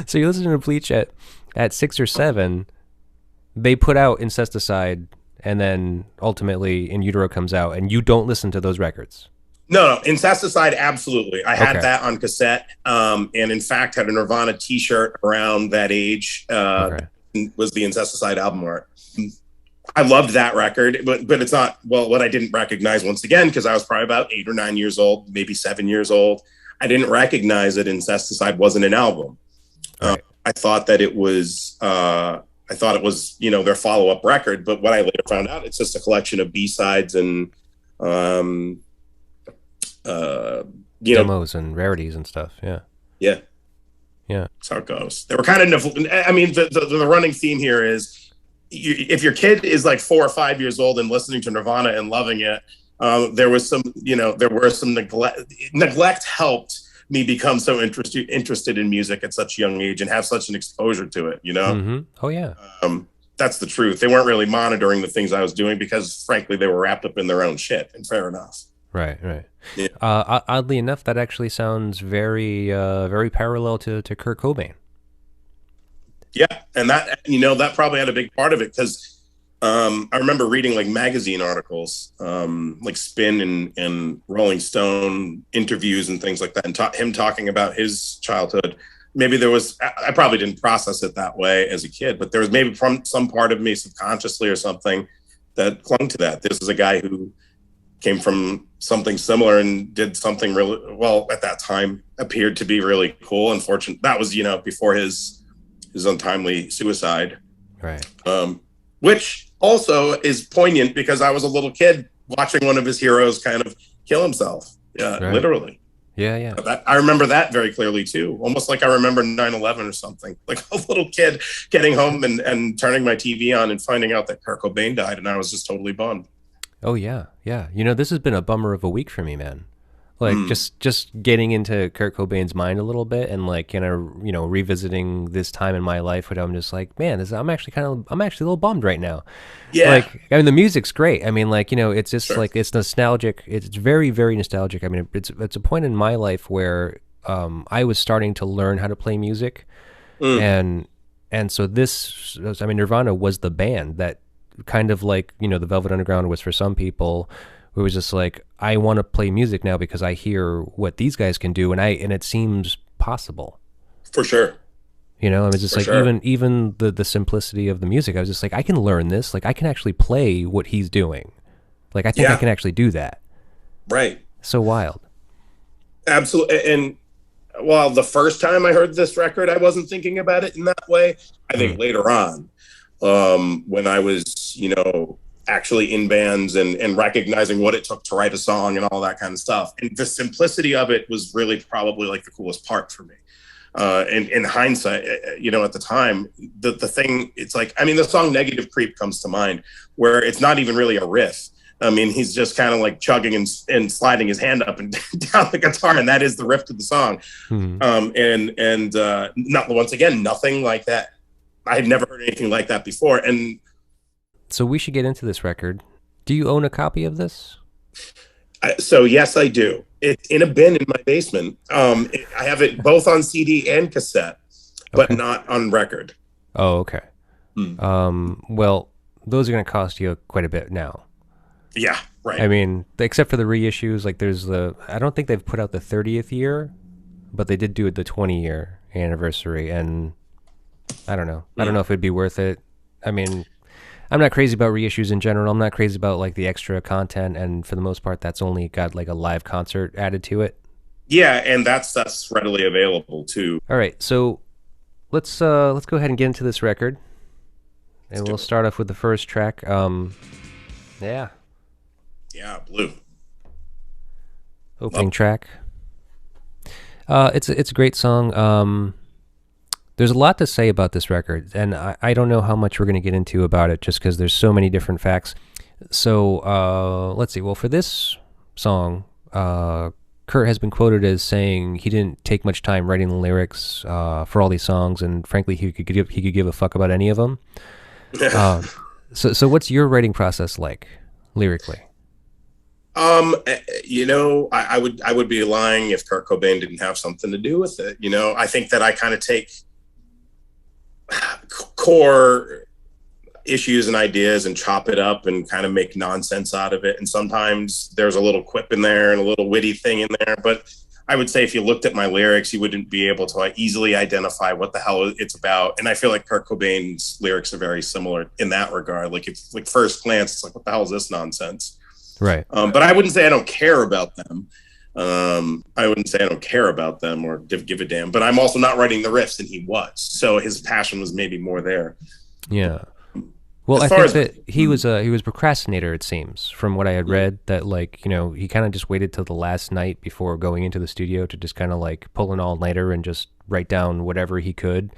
so you listen to Bleach at 6 or 7. They put out Incesticide, and then ultimately In Utero comes out, and you don't listen to those records. No, Incesticide, absolutely. I had that on cassette, and in fact had a Nirvana T-shirt around that age. Was the Incesticide album art. I loved that record, but it's not, well, what I didn't recognize, once again, because I was probably about 8 or 9 years old, maybe 7 years old. I didn't recognize that Incesticide wasn't an album. Right. I thought that it was, their follow-up record, but what I later found out, it's just a collection of B-sides and, demos and rarities and stuff. Yeah. Yeah. That's how it goes. They were kind of, I mean, the running theme here is, if your kid is like 4 or 5 years old and listening to Nirvana and loving it, there were some neglect helped me become so interested in music at such a young age and have such an exposure to it, Mm-hmm. Oh yeah. That's the truth. They weren't really monitoring the things I was doing because, frankly, they were wrapped up in their own shit, and fair enough. Right. Yeah. Oddly enough, that actually sounds very parallel to Kurt Cobain. Yeah, and that probably had a big part of it, because I remember reading like magazine articles, like Spin and Rolling Stone interviews and things like that, and him talking about his childhood. Maybe there was, I probably didn't process it that way as a kid, but there was maybe from some part of me subconsciously or something that clung to that. This is a guy who came from something similar and did something really, well, at that time appeared to be really cool. Unfortunately, that was, before his untimely suicide. Right. Which also is poignant because I was a little kid watching one of his heroes kind of kill himself. Yeah, right. Literally. Yeah. I remember that very clearly too. Almost like I remember 9/11 or something. Like a little kid getting home and turning my TV on and finding out that Kurt Cobain died, and I was just totally bummed. Oh yeah. This has been a bummer of a week for me, man. Like just getting into Kurt Cobain's mind a little bit, and like revisiting this time in my life, where I'm just like, man, I'm actually a little bummed right now. Yeah. Like, I mean, the music's great. I mean, like, it's just sure. like, it's nostalgic. It's very, very nostalgic. I mean, it's a point in my life where I was starting to learn how to play music, and so this, I mean, Nirvana was the band that kind of like, the Velvet Underground was for some people. It was just like, I want to play music now because I hear what these guys can do, and it seems possible. For sure. I was just like, sure. even the simplicity of the music, I was just like, I can learn this. Like, I can actually play what he's doing. Like, I think I can actually do that. Right. So wild. Absolutely. And while the first time I heard this record, I wasn't thinking about it in that way. I think later on, when I was, actually in bands and recognizing what it took to write a song and all that kind of stuff. And the simplicity of it was really probably like the coolest part for me. And in hindsight, at the time, the thing, it's like, I mean, the song Negative Creep comes to mind, where it's not even really a riff. I mean, he's just kind of like chugging and sliding his hand up and down the guitar, and that is the riff to the song. Not, once again, nothing like that. I had never heard anything like that before. And so we should get into this record. Do you own a copy of this? So yes, I do. It's in a bin in my basement. I have it both on CD and cassette, but not on record. Oh, okay. Well, those are going to cost you quite a bit now. Yeah, right. I mean, except for the reissues, like there's I don't think they've put out the 30th year, but they did do the 20-year anniversary, and I don't know. I don't know if it'd be worth it. I mean, I'm not crazy about reissues in general. I'm not crazy about like the extra content, and for the most part, that's only got like a live concert added to it. Yeah, and that's readily available too. All right, so let's go ahead and get into this record, and we'll start off with the first track. Yeah, Blue. opening track. It's a great song. There's a lot to say about this record, and I don't know how much we're going to get into about it just because there's so many different facts. So let's see. Well, for this song, Kurt has been quoted as saying he didn't take much time writing the lyrics for all these songs, and frankly, he could give a fuck about any of them. So what's your writing process like lyrically? I would be lying if Kurt Cobain didn't have something to do with it. I think that I kind of take core issues and ideas and chop it up and kind of make nonsense out of it. And sometimes there's a little quip in there and a little witty thing in there. But I would say if you looked at my lyrics, you wouldn't be able to easily identify what the hell it's about. And I feel like Kurt Cobain's lyrics are very similar in that regard. Like, it's like first glance, it's like, what the hell is this nonsense? Right. But I wouldn't say I don't care about them. I wouldn't say I don't care about them or give a damn, but I'm also not writing the riffs, and he was. So his passion was maybe more there. Yeah. Well, I think that he was a procrastinator, it seems, from what I had read, that he kind of just waited till the last night before going into the studio to just kind of like pull an all-nighter and just write down whatever he could.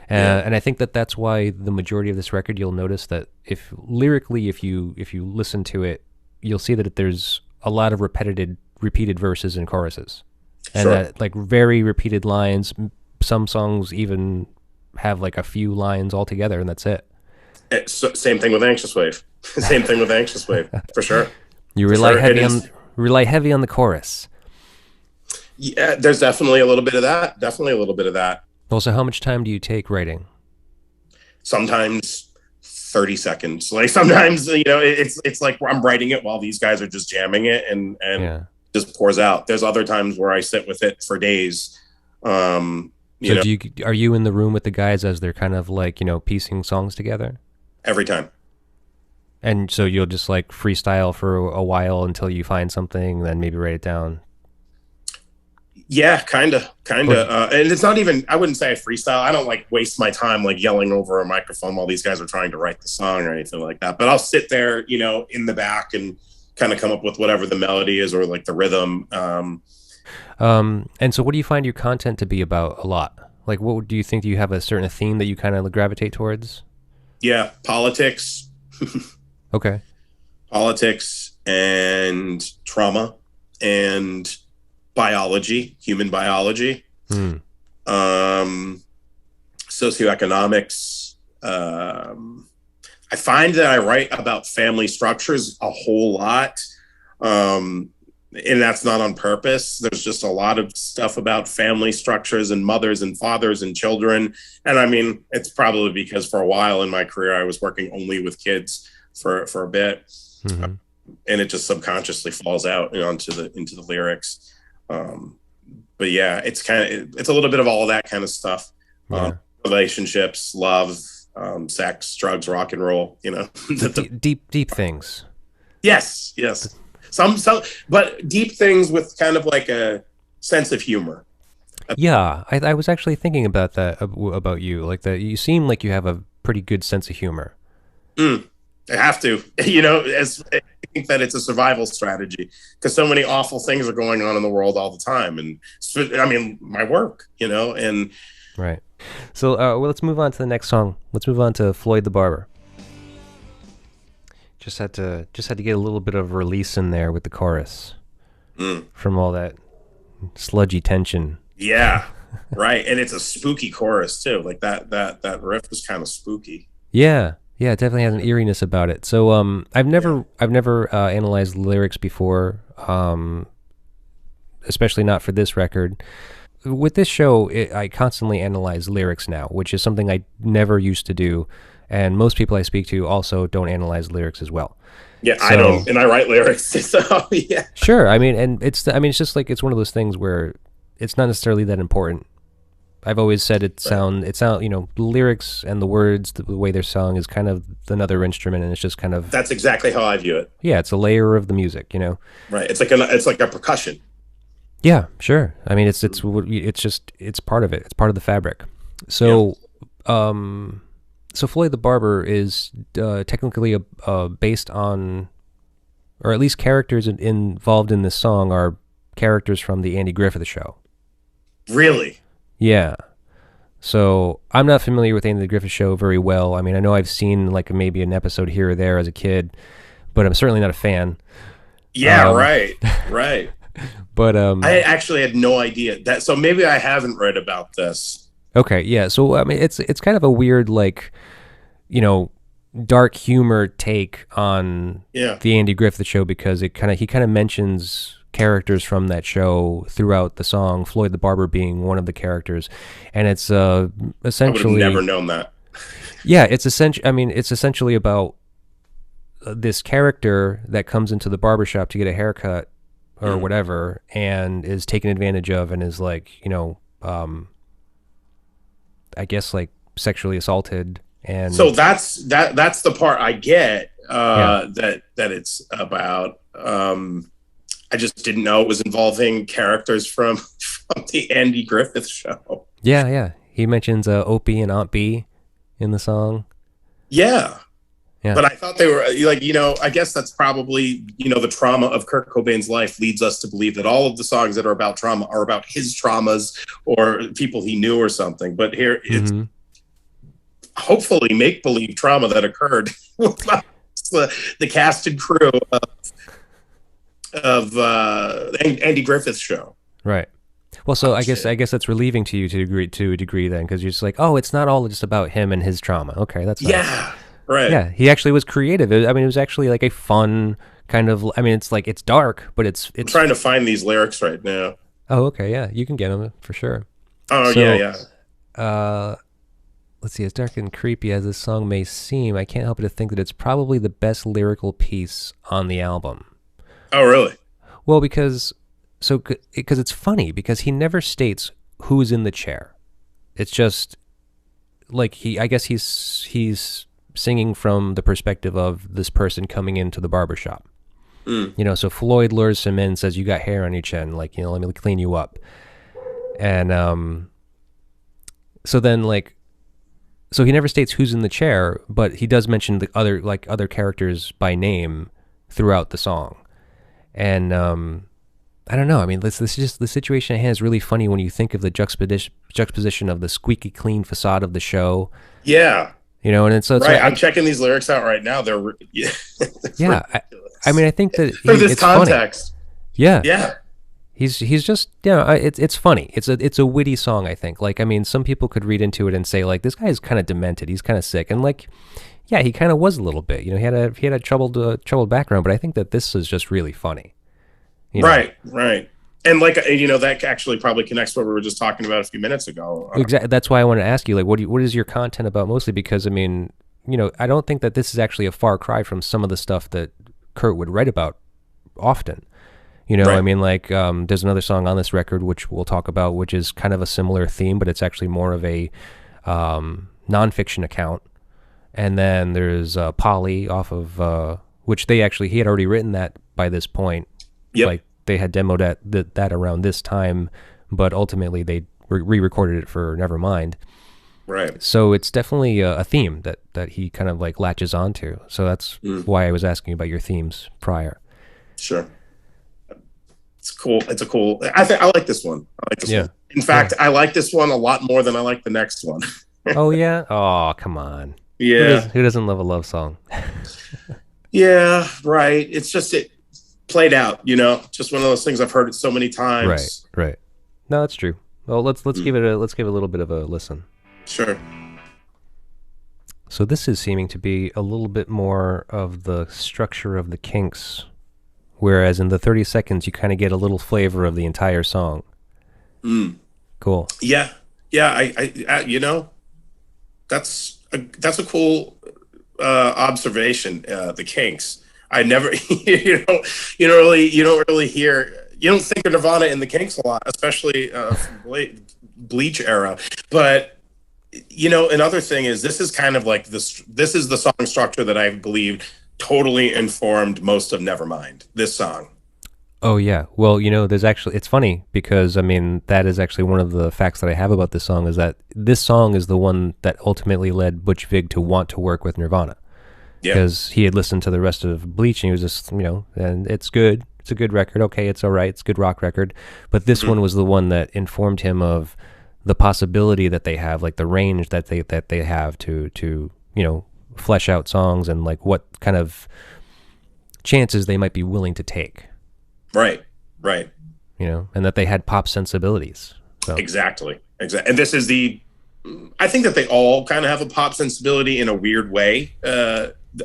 And I think that that's why the majority of this record, you'll notice that if you listen to it, you'll see that there's a lot of repeated verses and choruses, and that like very repeated lines. Some songs even have like a few lines altogether, and that's it. Same thing with Anxious Wave. Same thing with Anxious Wave, for sure. You rely heavy on the chorus. Yeah, there's definitely a little bit of that. Also, how much time do you take writing? Sometimes 30 seconds. Like sometimes, it's like I'm writing it while these guys are just jamming it and just pours out. There's other times where I sit with it for days. Are you in the room with the guys as they're kind of like, piecing songs together? Every time. And so you'll just like freestyle for a while until you find something, then maybe write it down. Yeah, kind of. And it's not even, I wouldn't say I freestyle. I don't like waste my time like yelling over a microphone while these guys are trying to write the song or anything like that. But I'll sit there, in the back and kind of come up with whatever the melody is or like the rhythm. And so what do you find your content to be about a lot? Like, what do you think? Do you have a certain theme that you kind of gravitate towards? Yeah, politics. Okay. Politics and trauma and human biology, socioeconomics. I find that I write about family structures a whole lot. And that's not on purpose. There's just a lot of stuff about family structures and mothers and fathers and children. And I mean, it's probably because for a while in my career, I was working only with kids for a bit. Mm-hmm. And it just subconsciously falls out into the lyrics. But yeah, it's a little bit of all of that kind of stuff. Yeah. Relationships, love, sex, drugs, rock and roll, deep things. Yes. Some, but deep things with kind of like a sense of humor. Yeah, I was actually thinking about that about you, like that. You seem like you have a pretty good sense of humor. I have to, I think that it's a survival strategy because so many awful things are going on in the world all the time, and I mean, my work, and right. So let's move on to the next song. Let's move on to Floyd the Barber. Just had to get a little bit of release in there with the chorus from all that sludgy tension. Yeah, right. And it's a spooky chorus too. Like that riff was kind of spooky. Yeah, it definitely has an eeriness about it. So I've never analyzed lyrics before, especially not for this record. With this show, I constantly analyze lyrics now, which is something I never used to do. And most people I speak to also don't analyze lyrics as well. Yeah, so, I don't, and I write lyrics. So yeah, sure. I mean, and it's just like it's one of those things where it's not necessarily that important. I've always said it sound, the lyrics and the words, the way they're sung is kind of another instrument, and it's just kind of, That's exactly how I view it. yeah, it's a layer of the music, Right. It's like a percussion. Yeah, sure. I mean, it's just, it's part of it. It's part of the fabric. So, so Floyd the Barber is technically based on, or at least characters involved in this song are characters from the Andy Griffith Show. Really? Yeah. So I'm not familiar with Andy Griffith Show very well. I mean, I know I've seen like maybe an episode here or there as a kid, but I'm certainly not a fan. Yeah, right. Right. But I actually had no idea that. So maybe I haven't read about this. okay, yeah. So I mean, it's kind of a weird, like, dark humor take on the Andy Griffith Show, because he kind of mentions characters from that show throughout the song, Floyd the Barber being one of the characters, and it's essentially, I would have never known that. Yeah, it's essentially about this character that comes into the barbershop to get a haircut or whatever, and is taken advantage of, and is like, I guess like sexually assaulted. And so that's the part I get that it's about. I just didn't know it was involving characters from the Andy Griffith Show. Yeah. He mentions Opie and Aunt B in the song. Yeah. But I thought they were like, I guess that's probably, the trauma of Kurt Cobain's life leads us to believe that all of the songs that are about trauma are about his traumas or people he knew or something. But here it's hopefully make-believe trauma that occurred with the cast and crew of Andy Griffith's show. Right. Well, so I guess that's relieving to you to a degree then, because you're just like, oh, it's not all just about him and his trauma. Okay, that's nice. Yeah. Right. Yeah, he actually was creative. I mean, it was actually like a fun kind of. I mean, it's like, it's dark, but it's. I'm trying to find these lyrics right now. Oh, okay, yeah, you can get them for sure. Oh, so, yeah. Let's see. As dark and creepy as this song may seem, I can't help but to think that it's probably the best lyrical piece on the album. Oh, really? Well, because it's funny, because he never states who's in the chair. It's just like I guess he's singing from the perspective of this person coming into the barbershop. So Floyd lures him in, says, you got hair on your chin, like, let me clean you up. And so then, like, so he never states who's in the chair, but he does mention the other characters by name throughout the song. And I don't know, I mean, this is just, the situation at hand is really funny when you think of the juxtaposition of the squeaky clean facade of the show. Yeah. And so it's right. Like, I'm checking these lyrics out right now. They're yeah. I mean, I think that for this it's context. Funny. Yeah. He's just, it's funny. It's a witty song, I think. Like, I mean, some people could read into it and say, like, this guy is kind of demented. He's kind of sick, and like, yeah, he kind of was a little bit. He had a troubled background, but I think that this is just really funny. Right. And like, that actually probably connects to what we were just talking about a few minutes ago. Exactly. That's why I wanted to ask you, like, what is your content about mostly? Because, I mean, I don't think that this is actually a far cry from some of the stuff that Kurt would write about often. Right. I mean, like, there's another song on this record, which we'll talk about, which is kind of a similar theme, but it's actually more of a nonfiction account. And then there's Polly off of, which he had already written that by this point. Yep. Like, they had demoed that around this time, but ultimately they re-recorded it for Nevermind. Right. So it's definitely a theme that he kind of like latches onto. So that's why I was asking about your themes prior. Sure. It's cool. It's a cool. I like this one. One. In fact, I like this one a lot more than I like the next one. Oh yeah. Oh, come on. Yeah. Who doesn't love a love song? Yeah. Right. It's just it played out. Just one of those things. I've heard it so many times. Right. No, that's true. Well, let's give it a little bit of a listen. Sure. So this is seeming to be a little bit more of the structure of the Kinks, whereas in the 30 seconds you kind of get a little flavor of the entire song. Cool. Yeah. I that's a cool observation. The Kinks. I never, you don't really hear, you don't think of Nirvana in the Kinks a lot, especially Bleach era. But another thing is this is kind of like this. This is the song structure that I believe totally informed most of Nevermind. This song. Oh yeah. Well, there's actually it's funny because I mean that is actually one of the facts that I have about this song is that this song is the one that ultimately led Butch Vig to want to work with Nirvana. Yeah. Because he had listened to the rest of Bleach and he was just, and it's good. It's a good record. Okay, it's all right. It's a good rock record. But this one was the one that informed him of the possibility that they have, like the range that they have to flesh out songs and like what kind of chances they might be willing to take. Right. And that they had pop sensibilities. So. Exactly. And this is I think that they all kind of have a pop sensibility in a weird way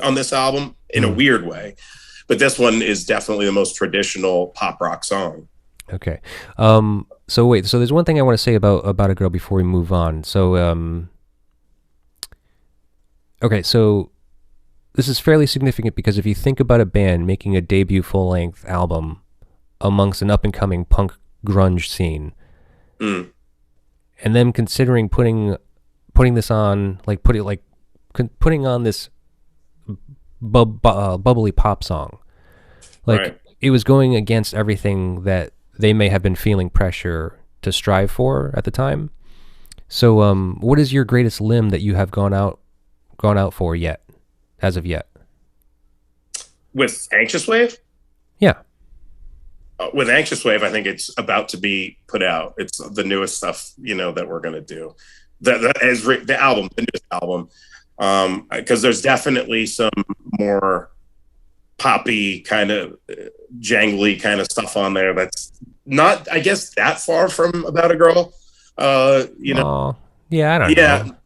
on this album, in a weird way. But this one is definitely the most traditional pop rock song. Okay. So wait, so there's one thing I want to say about A Girl before we move on. So, okay, so this is fairly significant because if you think about a band making a debut full-length album amongst an up-and-coming punk grunge scene, and then considering putting this on, putting on this bubbly pop song, Right. It was going against everything that they may have been feeling pressure to strive for at the time. So, what is your greatest limb that you have gone out for yet, as of yet? With Anxious Wave? Yeah. With Anxious Wave, I think it's about to be put out. It's the newest stuff, that we're going to do. The album, the newest album. Because there's definitely some more poppy kind of jangly kind of stuff on there that's not, I guess, that far from About a Girl. Yeah, I don't know.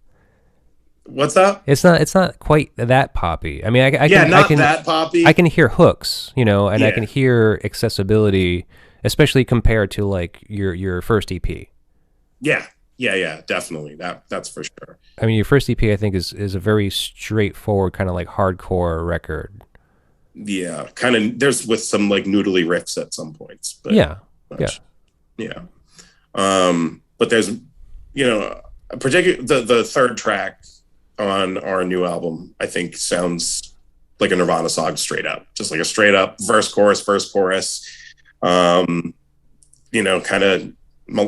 What's up? It's not quite that poppy. I mean, I can that poppy. I can hear hooks, and I can hear accessibility, especially compared to like your first EP. Yeah, definitely. That's for sure. I mean, your first EP, I think, is a very straightforward kind of like hardcore record. Yeah, kind of. There's with some like noodly riffs at some points, but yeah. But there's, particularly the third track on our new album, I think sounds like a Nirvana song straight up, just like a straight up verse, chorus. Kind of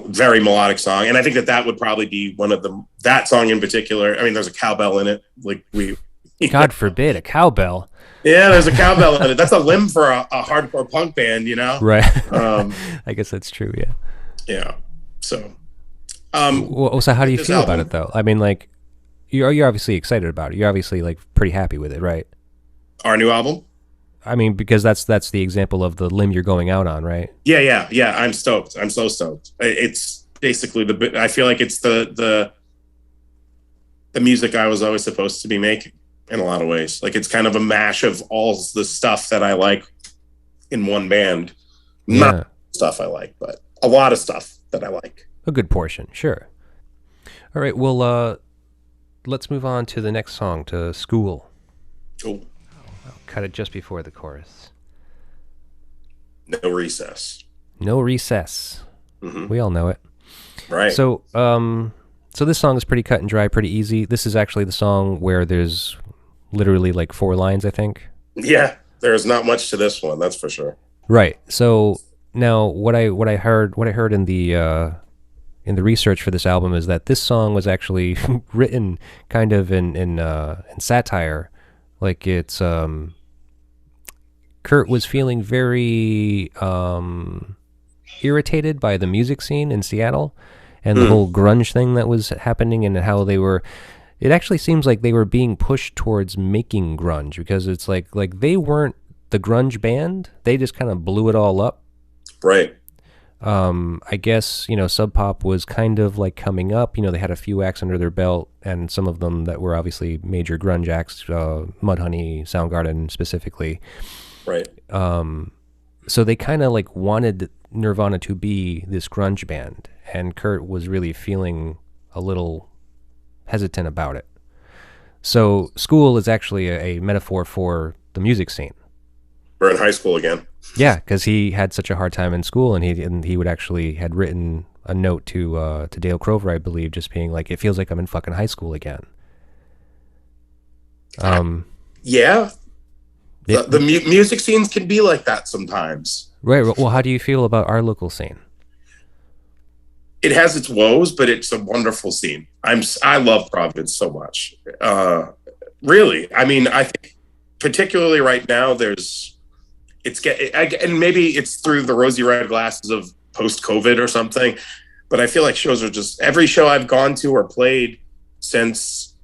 very melodic song, and I think that would probably be one of that song in particular. I mean, there's a cowbell in it, like God forbid a cowbell. Yeah, there's a cowbell in it. That's a limb for a hardcore punk band, Right. I guess that's true. Yeah. Yeah. So. So how do you feel about it, though? I mean, like, you're obviously excited about it. You're obviously like pretty happy with it, right? Our new album. I mean, because that's the example of the limb you're going out on, right? Yeah. I'm stoked. I'm so stoked. It's basically I feel like it's the music I was always supposed to be making in a lot of ways. Like it's kind of a mash of all the stuff that I like in one band. Yeah. Not stuff I like, but a lot of stuff that I like. A good portion, sure. All right, well, let's move on to the next song, to School. Cool. I'll cut it just before the chorus. No recess. No recess. Mm-hmm. We all know it. Right. So this song is pretty cut and dry, pretty easy. This is actually the song where there's literally like 4 lines, I think. Yeah, there's not much to this one, that's for sure. Right. So now what I heard in the research for this album is that this song was actually written kind of in satire. Like it's Kurt was feeling very irritated by the music scene in Seattle and the whole grunge thing that was happening and how it actually seems like they were being pushed towards making grunge because it's like they weren't the grunge band. They just kind of blew it all up. Right. I guess, Sub Pop was kind of like coming up. They had a few acts under their belt, and some of them that were obviously major grunge acts, Mudhoney, Soundgarden specifically. Right. So they kind of like wanted Nirvana to be this grunge band, and Kurt was really feeling a little hesitant about it. So School is actually a metaphor for the music scene. We're in high school again. Yeah, because he had such a hard time in school, and he would actually had written a note to Dale Crover, I believe, just being like, it feels like I'm in fucking high school again. Yeah. The music scenes can be like that sometimes. Right. Well, how do you feel about our local scene? It has its woes, but it's a wonderful scene. I love Providence so much. Really. I mean, I think particularly right now and maybe it's through the rosy red glasses of post-COVID or something, but I feel like shows are just, every show I've gone to or played since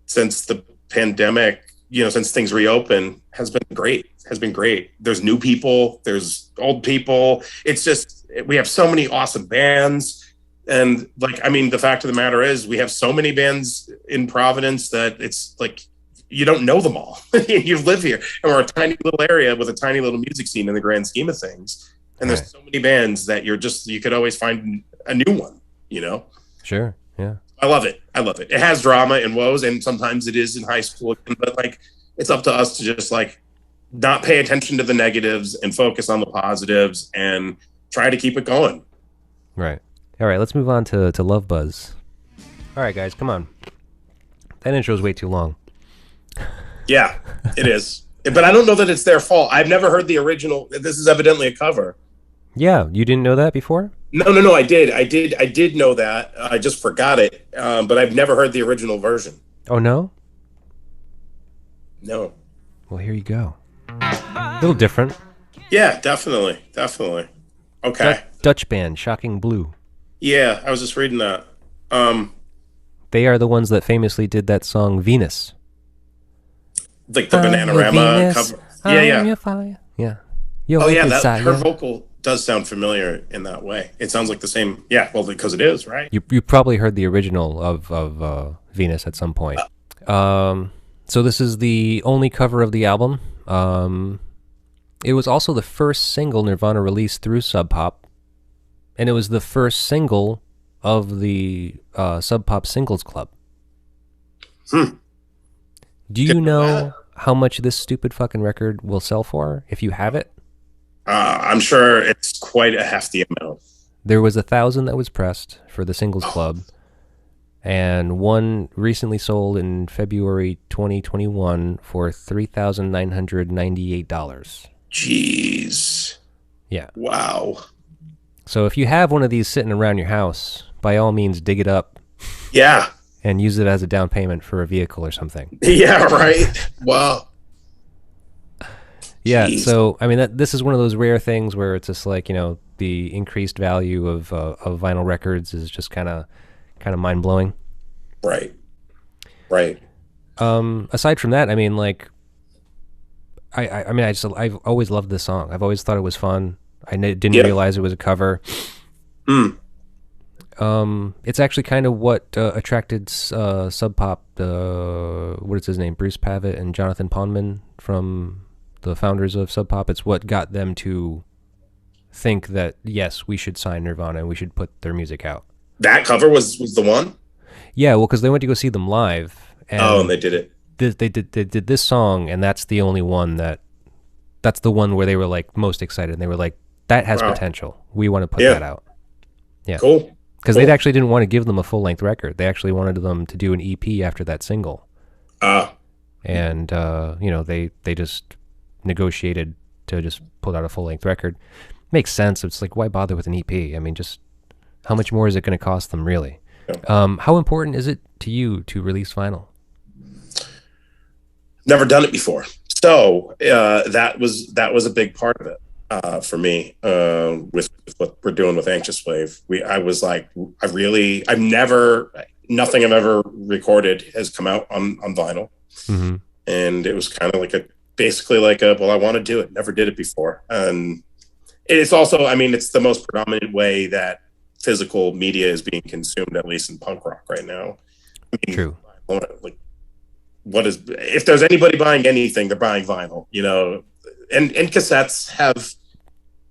the pandemic, since things reopen, has been great. There's new people, there's old people. It's just, we have so many awesome bands. And the fact of the matter is we have so many bands in Providence that it's like, you don't know them all. You live here, and we're a tiny little area with a tiny little music scene in the grand scheme of things. And there's so many bands that you could always find a new one, Sure. Yeah. I love it. It has drama and woes, and sometimes it is in high school, but it's up to us to just not pay attention to the negatives and focus on the positives and try to keep it going. Right. All right, let's move on to Love Buzz. All right, guys, come on. That intro is way too long. Yeah, it is. But I don't know that it's their fault. I've never heard the original. This is evidently a cover. Yeah, you didn't know that before? No, I did. I did know that. I just forgot it. But I've never heard the original version. Oh, no? No. Well, here you go. A little different. Yeah, definitely. Okay. Dutch band, Shocking Blue. Yeah, I was just reading that. They are the ones that famously did that song Venus. Like the Bananarama cover. Yeah. Her vocal does sound familiar in that way. It sounds like the same. Yeah, well, because it is, right? You probably heard the original of Venus at some point. So this is the only cover of the album. It was also the first single Nirvana released through Sub Pop, and it was the first single of the Sub Pop Singles Club. Do you know how much this stupid fucking record will sell for if you have it? I'm sure it's quite a hefty amount. There was 1,000 that was pressed for the Singles Club, and one recently sold in February 2021 for $3,998. Jeez. Yeah. Wow. So if you have one of these sitting around your house, by all means, dig it up. Yeah. And use it as a down payment for a vehicle or something. Yeah, right. Wow. Yeah, Jeez. so, I mean, this is one of those rare things where it's just like, the increased value of vinyl records is just kind of mind-blowing. Right. Aside from that, I mean, I've always loved this song. I've always thought it was fun. I didn't realize it was a cover. It's actually kind of what attracted Sub Pop, what is his name, Bruce Pavitt and Jonathan Pondman from the founders of Sub Pop. It's what got them to think that, yes, we should sign Nirvana and we should put their music out. That cover was the one? Yeah, well, because they went to go see them live. And they did it. They did this song, and that's the only one that's the one where they were most excited. And they were like, that has potential. We want to put that out. Yeah. Cool. Because they actually didn't want to give them a full-length record. They actually wanted them to do an EP after that single. And, they just negotiated to just put out a full-length record. Makes sense. It's like, why bother with an EP? I mean, just how much more is it going to cost them, really? Yeah. How important is it to you to release vinyl? Never done it before. So that was a big part of it. For me, with what we're doing with Anxious Wave, nothing I've ever recorded has come out on vinyl. Mm-hmm. And it was kind of well, I want to do it. Never did it before. And it's also, it's the most predominant way that physical media is being consumed, at least in punk rock right now. True. If there's anybody buying anything, they're buying vinyl, and cassettes have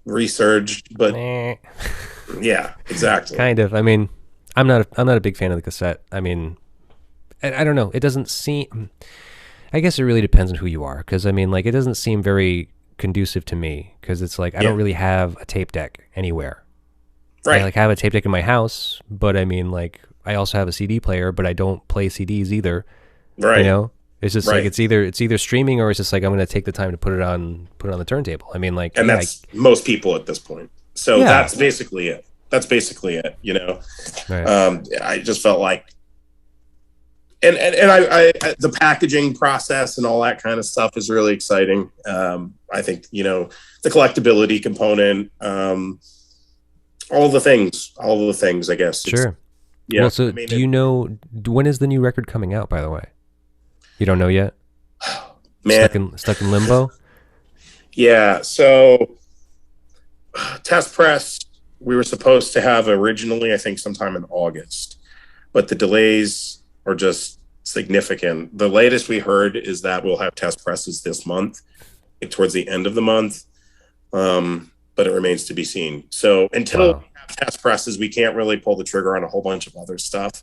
resurged, but yeah, exactly. Kind of. I mean, I'm not a big fan of the cassette. I mean, I don't know. It doesn't seem. I guess it really depends on who you are, because it doesn't seem very conducive to me, because it's I don't really have a tape deck anywhere. Right. I like have a tape deck in my house, but I mean, like, I also have a CD player, but I don't play CDs either. Right. You know, it's just like Right. it's either streaming or it's just like I'm going to take the time to put it on the turntable. I mean, like, And yeah, that's most people at this point. So Yeah. that's basically it. That's basically it. You know, right. I just felt like, and I the packaging process and all that kind of stuff is really exciting. I think, you know, the collectability component, all the things, I guess. Sure. Yeah. Well, so I mean, do you know when is the new record coming out? By the way, you don't know yet. man, Stuck in limbo. yeah. So test press we were supposed to have originally, I think, sometime in August, but the delays are just significant. The latest we heard is that we'll have test presses this month, towards the end of the month, but it remains to be seen. So until we have test presses, we can't really pull the trigger on a whole bunch of other stuff.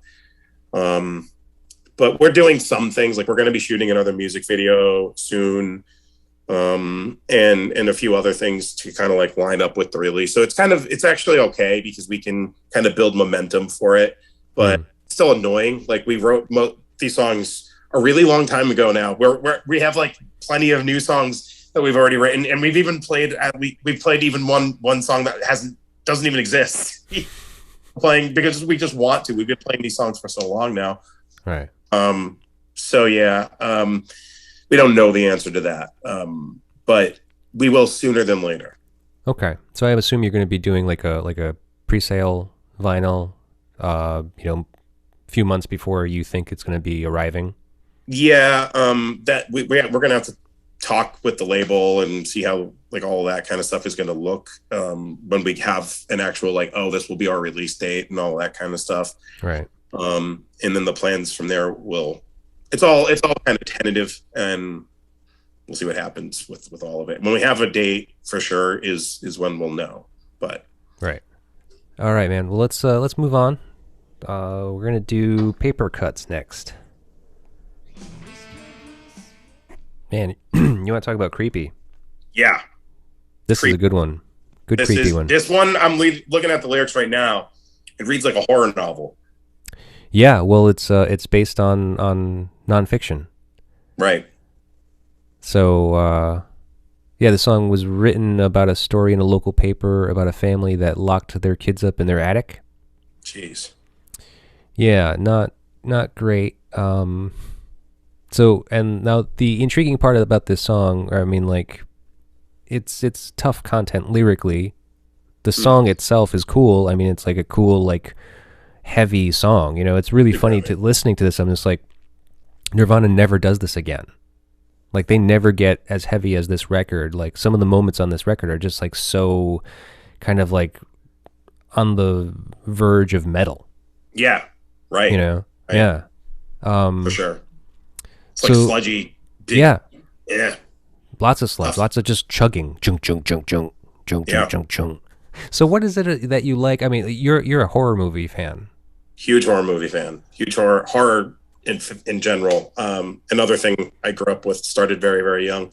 But we're doing some things, like we're going to be shooting another music video soon, and a few other things to kind of like line up with the release. So it's actually okay because we can kind of build momentum for it, but it's still annoying. Like we wrote these songs a really long time ago now. We have like plenty of new songs that we've already written, and we've even played we've played even one song that doesn't even exist. Playing because we just want to. We've been playing these songs for so long now. Right. So yeah, we don't know the answer to that, but we will sooner than later. Okay, so I assume you're going to be doing like a pre-sale vinyl, you know, a few months before you think it's going to be arriving. Yeah, that we're going to have to talk with the label and see how like all that kind of stuff is going to look when we have an actual like, oh, this will be our release date and all that kind of stuff. Right. And then the plans from there it's all kind of tentative, and we'll see what happens with all of it. When we have a date for sure is when we'll know. But right. All right, man. Well, let's move on. We're gonna do Paper Cuts next. Man, you want to talk about creepy? Yeah, this is a good one. Creepy one. This one, I'm looking at the lyrics right now. It reads like a horror novel. Yeah, well, it's based on nonfiction. Right. So, yeah, the song was written about a story in a local paper about a family that locked their kids up in their attic. Jeez. Yeah, not great. So, and now the intriguing part about this song, I mean, like, it's tough content lyrically. The song itself is cool. I mean, it's like a cool, like, heavy song. You know, it's really funny to listening to this. I'm just like, Nirvana never does this again. Like, they never get as heavy as this record. Like, some of the moments on this record are just like so kind of like on the verge of metal. Yeah. Right. You know? Right. Yeah. For sure. It's like sludgy. Yeah. Yeah. Lots of sludge. Lots of just chugging. Chunk, chunk, chunk, chunk, chunk, chunk, chunk, chunk. So what is it that you like? I mean, you're a horror movie fan. Huge horror movie fan. Huge horror in general. Another thing I grew up with, started very, very young.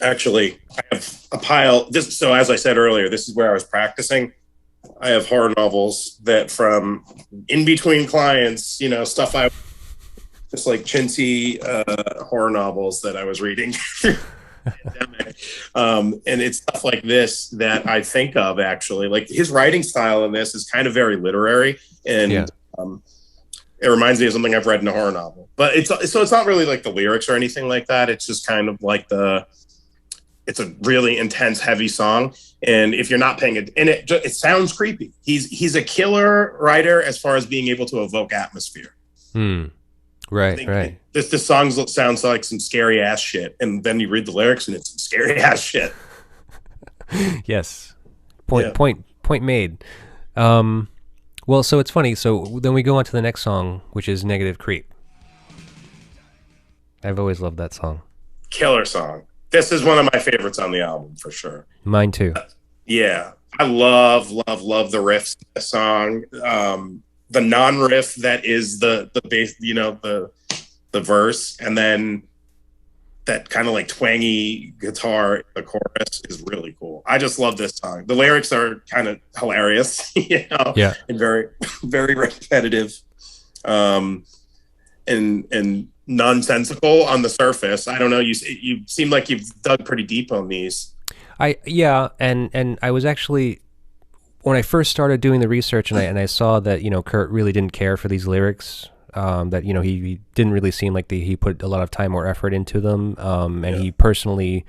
Actually, I have a pile. So as I said earlier, this is where I was practicing. I have horror novels that from in between clients, you know, stuff just like chintzy horror novels that I was reading. And it's stuff like this that I think of, actually. Like, his writing style in this is kind of very literary, and it reminds me of something I've read in a horror novel. But it's not really like the lyrics or anything like that. It's just kind of like it's a really intense, heavy song. And if you're not paying it, and it sounds creepy. He's a killer writer as far as being able to evoke atmosphere. Right. This song sounds like some scary ass shit, and then you read the lyrics, and it's some scary ass shit. Yes. Point made. Well, so it's funny. So then we go on to the next song, which is Negative Creep. I've always loved that song. Killer song. This is one of my favorites on the album, for sure. Mine too. Yeah. I love the riffs in the song. The non-riff that is the bass, you know, the verse, and then that kind of like twangy guitar, the chorus is really cool. I just love this song. The lyrics are kind of hilarious, Yeah. and very, very repetitive, and nonsensical on the surface. I don't know. You seem like you've dug pretty deep on these. Yeah, and I was actually, when I first started doing the research, and I saw that Kurt really didn't care for these lyrics. That he didn't really seem like he put a lot of time or effort into them, and he personally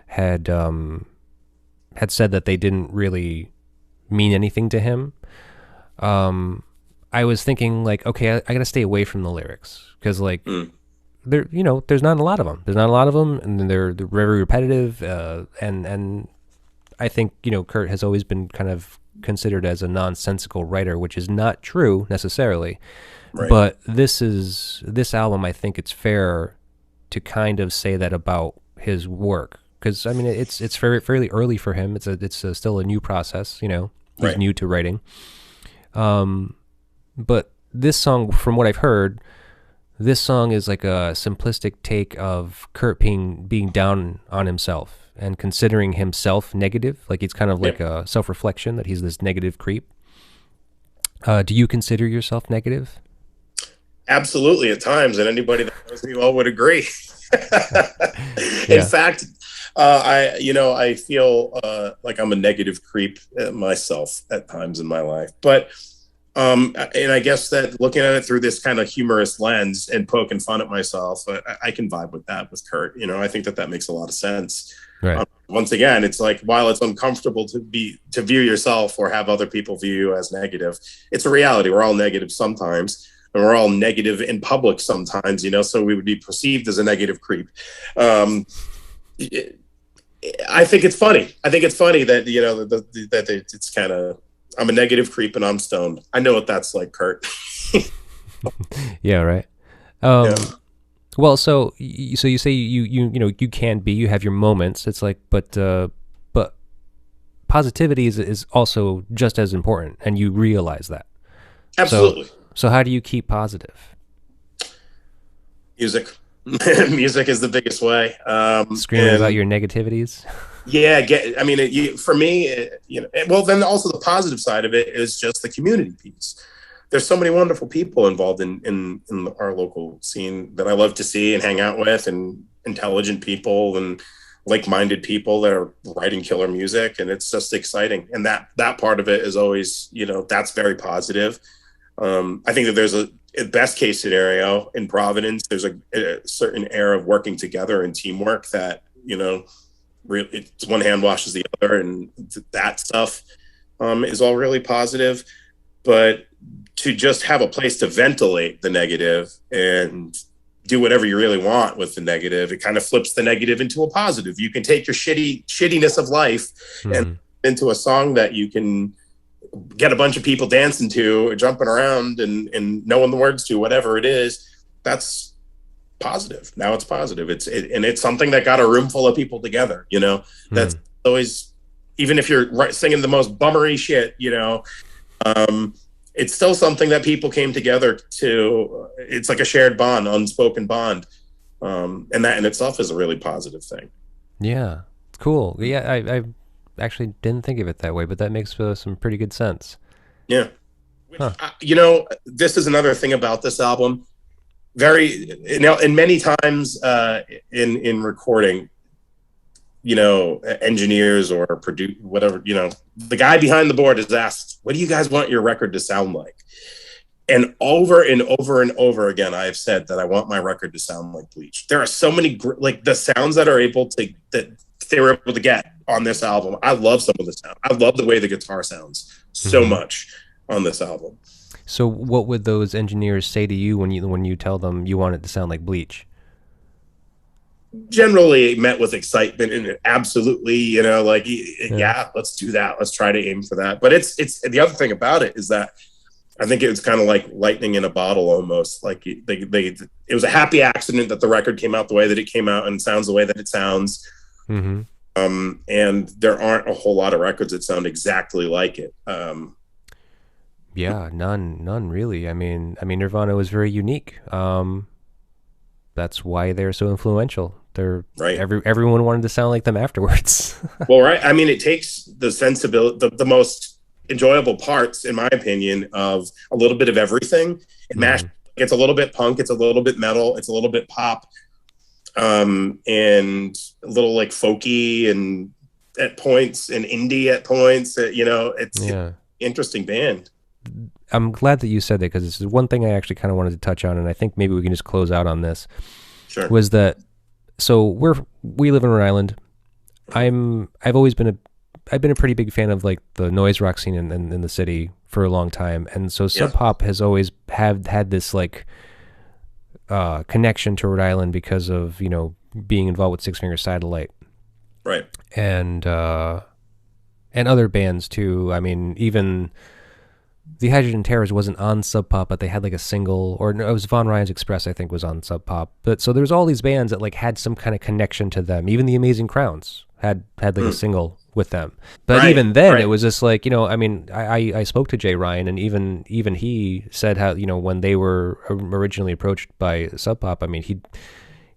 had said that they didn't really mean anything to him. I was thinking like, okay, I gotta stay away from the lyrics because like there there's not a lot of them. There's not a lot of them, and they're very repetitive. And I think Kurt has always been kind of considered as a nonsensical writer, which is not true necessarily. Right. But this album, I think it's fair to kind of say that about his work, because I mean it's fairly early for him. It's still a new process. He's Right. new to writing. But this song, from what I've heard, this song is like a simplistic take of Kurt being down on himself and considering himself negative. Like it's kind of like a self-reflection that he's this negative creep. Do you consider yourself negative? Absolutely, at times, and anybody that knows me well would agree. In fact, I feel like I'm a negative creep myself at times in my life. But and I guess that looking at it through this kind of humorous lens and poking fun at myself, I can vibe with that with Kurt. I think that makes a lot of sense. Right. Once again, it's like, while it's uncomfortable to view yourself or have other people view you as negative, it's a reality. We're all negative sometimes. And we're all negative in public sometimes, so we would be perceived as a negative creep. I think it's funny. I think it's funny that, that it's kind of, I'm a negative creep and I'm stoned. I know what that's like, Kurt. Yeah, right. Well, so you say you can be, you have your moments. It's like, but positivity is also just as important, and you realize that. Absolutely. So how do you keep positive? Music. Music is the biggest way. Screaming about your negativities. Yeah, for me, well, then also the positive side of it is just the community piece. There's so many wonderful people involved in our local scene that I love to see and hang out with, and intelligent people and like-minded people that are writing killer music, and it's just exciting. And that part of it is always, that's very positive. I think that there's a best case scenario in Providence. There's a certain air of working together and teamwork that, really, it's one hand washes the other, and that stuff is all really positive. But to just have a place to ventilate the negative and do whatever you really want with the negative, it kind of flips the negative into a positive. You can take your shittiness of life and into a song that you can get a bunch of people dancing to or jumping around and knowing the words to, whatever it is. That's positive. Now it's positive. It's something that got a room full of people together, that's always, even if you're singing the most bummery shit, it's still something that people came together to. It's like a shared bond, unspoken bond. And that in itself is a really positive thing. Yeah, it's cool. Yeah, I actually didn't think of it that way, but that makes some pretty good sense. Yeah. Huh. This is another thing about this album. In many times in recording, engineers or produce whatever, the guy behind the board is asked, what do you guys want your record to sound like? And over and over and over again, I have said that I want my record to sound like Bleach. There are so many the sounds that they were able to get on this album. I love some of the sound. I love the way the guitar sounds so much on this album. So what would those engineers say to you when you tell them you want it to sound like Bleach? Generally met with excitement and absolutely, yeah, let's do that. Let's try to aim for that. But it's the other thing about it is that I think it was kind of like lightning in a bottle almost. Like it was a happy accident that the record came out the way that it came out and sounds the way that it sounds. Mm-hmm. And there aren't a whole lot of records that sound exactly like it. Yeah, none really. I mean, Nirvana was very unique. That's why they're so influential. They're Right. Everyone wanted to sound like them afterwards. Well, right. I mean, it takes the sensibility, the most enjoyable parts, in my opinion, of a little bit of everything and mash. It's a little bit punk, it's a little bit metal, it's a little bit pop, and a little like folky and at points and indie at points. It's an interesting band. I'm glad that you said that, because it's one thing I actually kind of wanted to touch on, and I think maybe we can just close out on this. Sure. Was that, so we live in Rhode Island. I've been a pretty big fan of like the noise rock scene in the city for a long time, and so Sub Pop has always had this like connection to Rhode Island because of being involved with Six Finger Satellite, right, and other bands too. I mean, even the Hydrogen Terrors wasn't on Sub Pop, but they had like a single, or no, it was Von Ryan's Express, I think, was on Sub Pop. But so there's all these bands that like had some kind of connection to them. Even the Amazing Crowns had like a single with them. But even then, it was just like, I mean, I spoke to Jay Ryan, and even he said how, when they were originally approached by Sub Pop, I mean,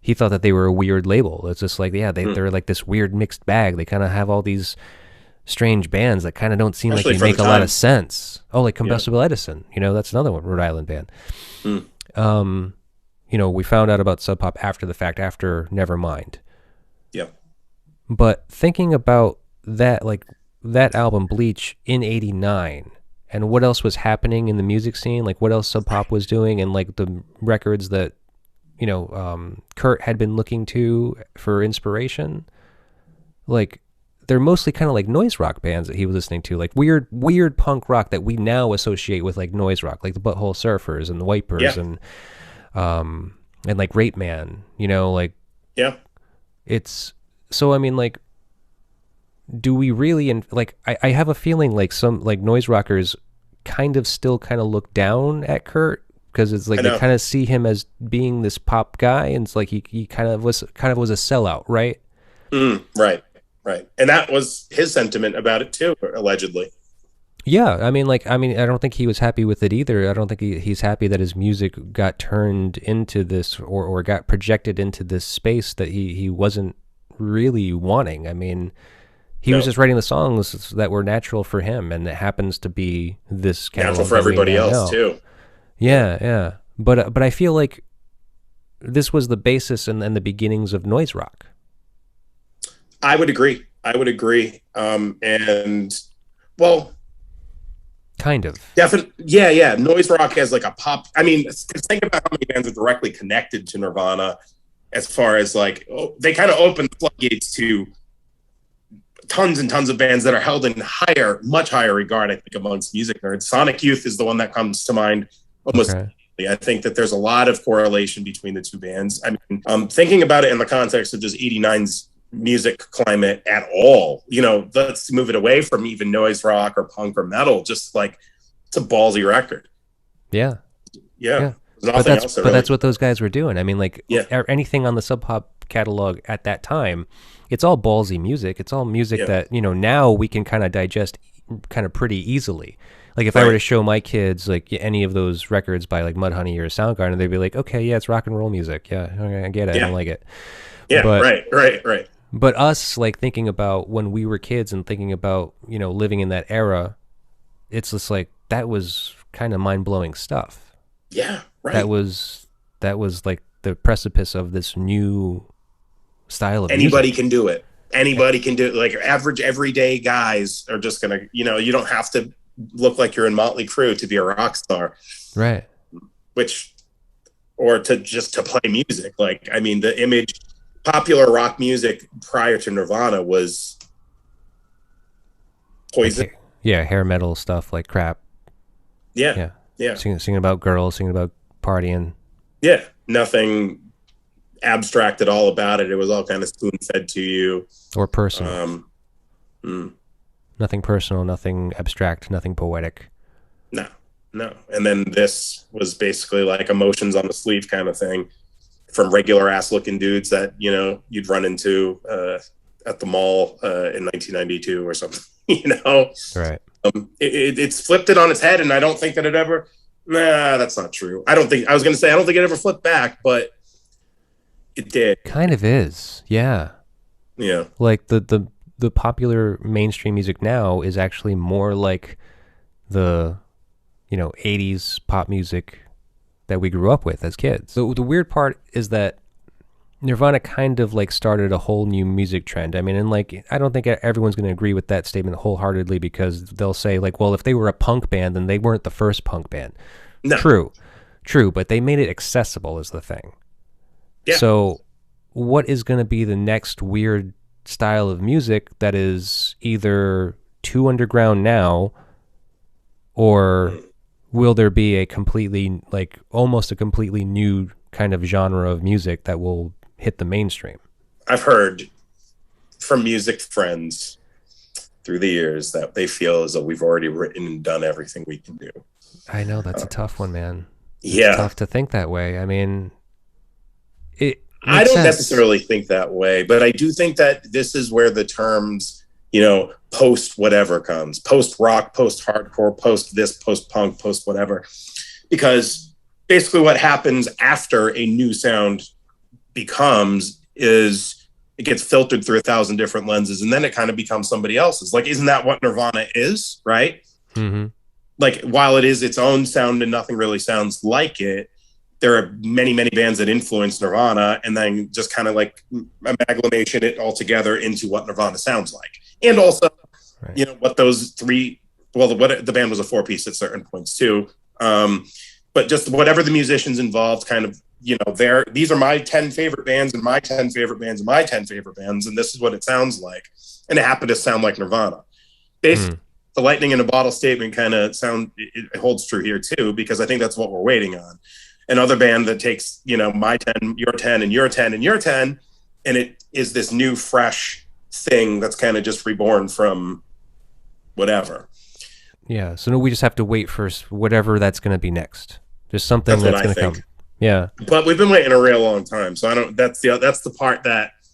he thought that they were a weird label. It's just like, they're like this weird mixed bag. They kind of have all these strange bands that kind of don't seem like they make a lot of sense. Oh, like Combustible Edison, that's another one, Rhode Island band. We found out about Sub Pop after the fact, after Nevermind. Yeah. But thinking about that, like that album Bleach in '89, and what else was happening in the music scene, like what else Sub Pop was doing, and like the records that Kurt had been looking to for inspiration, like they're mostly kind of like noise rock bands that he was listening to, like weird punk rock that we now associate with like noise rock, like the Butthole Surfers and the Wipers and like Rape Man, it's so, I mean, like, do we really, and like I have a feeling like some like noise rockers kind of still kind of look down at Kurt, because it's like they kind of see him as being this pop guy, and it's like he kind of was a sellout, right? Right. And that was his sentiment about it too, allegedly. Yeah, I mean, I don't think he was happy with it either. I don't think he's happy that his music got turned into this, or got projected into this space that he wasn't really wanting. I mean, he was just writing the songs that were natural for him, and it happens to be this natural for everybody else too. Yeah. But I feel like this was the basis and the beginnings of noise rock. I would agree. And well, kind of. Definitely. Yeah. Noise rock as like a pop. I mean, think about how many bands are directly connected to Nirvana, as far as like, they kind of opened the floodgates to tons and tons of bands that are held in much higher regard, I think, amongst music nerds. Sonic Youth is the one that comes to mind almost immediately. I think that there's a lot of correlation between the two bands. I mean, thinking about it in the context of just '89's music climate at all, let's move it away from even noise rock or punk or metal. Just like, it's a ballsy record. Yeah. But that's what those guys were doing. I mean, like anything on the Sub Pop catalog at that time, it's all ballsy music. It's all music that now we can kind of digest kind of pretty easily. Like if I were to show my kids like any of those records by like Mudhoney or Soundgarden, they'd be like, okay, yeah, it's rock and roll music. Yeah, okay, I get it. I don't like it. Yeah, right. But us, like, thinking about when we were kids and thinking about, living in that era, it's just like, that was kind of mind-blowing stuff. Yeah, right. That was like the precipice of this new style of Anybody music. Can do it. Anybody can do it. Like, average, everyday guys are just going to, you don't have to look like you're in Motley Crue to be a rock star. Right. Or to play music. Like, I mean, the image... Popular rock music prior to Nirvana was Poison. Yeah, hair metal stuff like crap. Yeah. Singing about girls, singing about partying. Yeah, nothing abstract at all about it. It was all kind of spoon-fed to you. Or personal. Nothing personal, nothing abstract, nothing poetic. No. And then this was basically like emotions on the sleeve kind of thing. From regular ass looking dudes that you'd run into at the mall in 1992 or something. Right. It's flipped it on its head, and I don't think that it ever. Nah, that's not true. I don't think it ever flipped back, but It did. Kind of is, yeah. Yeah. Like the popular mainstream music now is actually more like the 80s pop music that we grew up with as kids. So the weird part is that Nirvana kind of like started a whole new music trend. I mean, and like I don't think everyone's going to agree with that statement wholeheartedly, because they'll say like, well, if they were a punk band, then they weren't the first punk band. No. True, but they made it accessible is the thing. Yeah. So what is going to be the next weird style of music that is either too underground now, or will there be a completely, like almost a completely new kind of genre of music that will hit the mainstream? I've heard from music friends through the years that they feel as though we've already written and done everything we can do. I know that's a tough one, man. Yeah. It's tough to think that way. I mean, I don't necessarily think that way, but I do think that this is where the terms, post whatever comes, post rock, post hardcore, post this, post punk, post whatever, because basically what happens after a new sound becomes is it gets filtered through 1,000 different lenses, and then it kind of becomes somebody else's. Like, isn't that what Nirvana is, right? Mm-hmm. Like, while it is its own sound and nothing really sounds like it, there are many, many bands that influence Nirvana and then just kind of like amalgamation it all together into what Nirvana sounds like. And also, what those three, what the band was a 4-piece at certain points too. But just whatever the musicians involved kind of, these are my 10 favorite bands and my 10 favorite bands and my 10 favorite bands. And this is what it sounds like. And it happened to sound like Nirvana. Basically, the lightning in a bottle statement kind of it holds true here too, because I think that's what we're waiting on. Another band that takes, my 10, your 10, and your 10, and your 10, and it is this new, fresh thing that's kind of just reborn from whatever. Yeah, so we just have to wait for whatever that's going to be next. Just something that's going to come. Yeah. But we've been waiting a real long time, so that's the part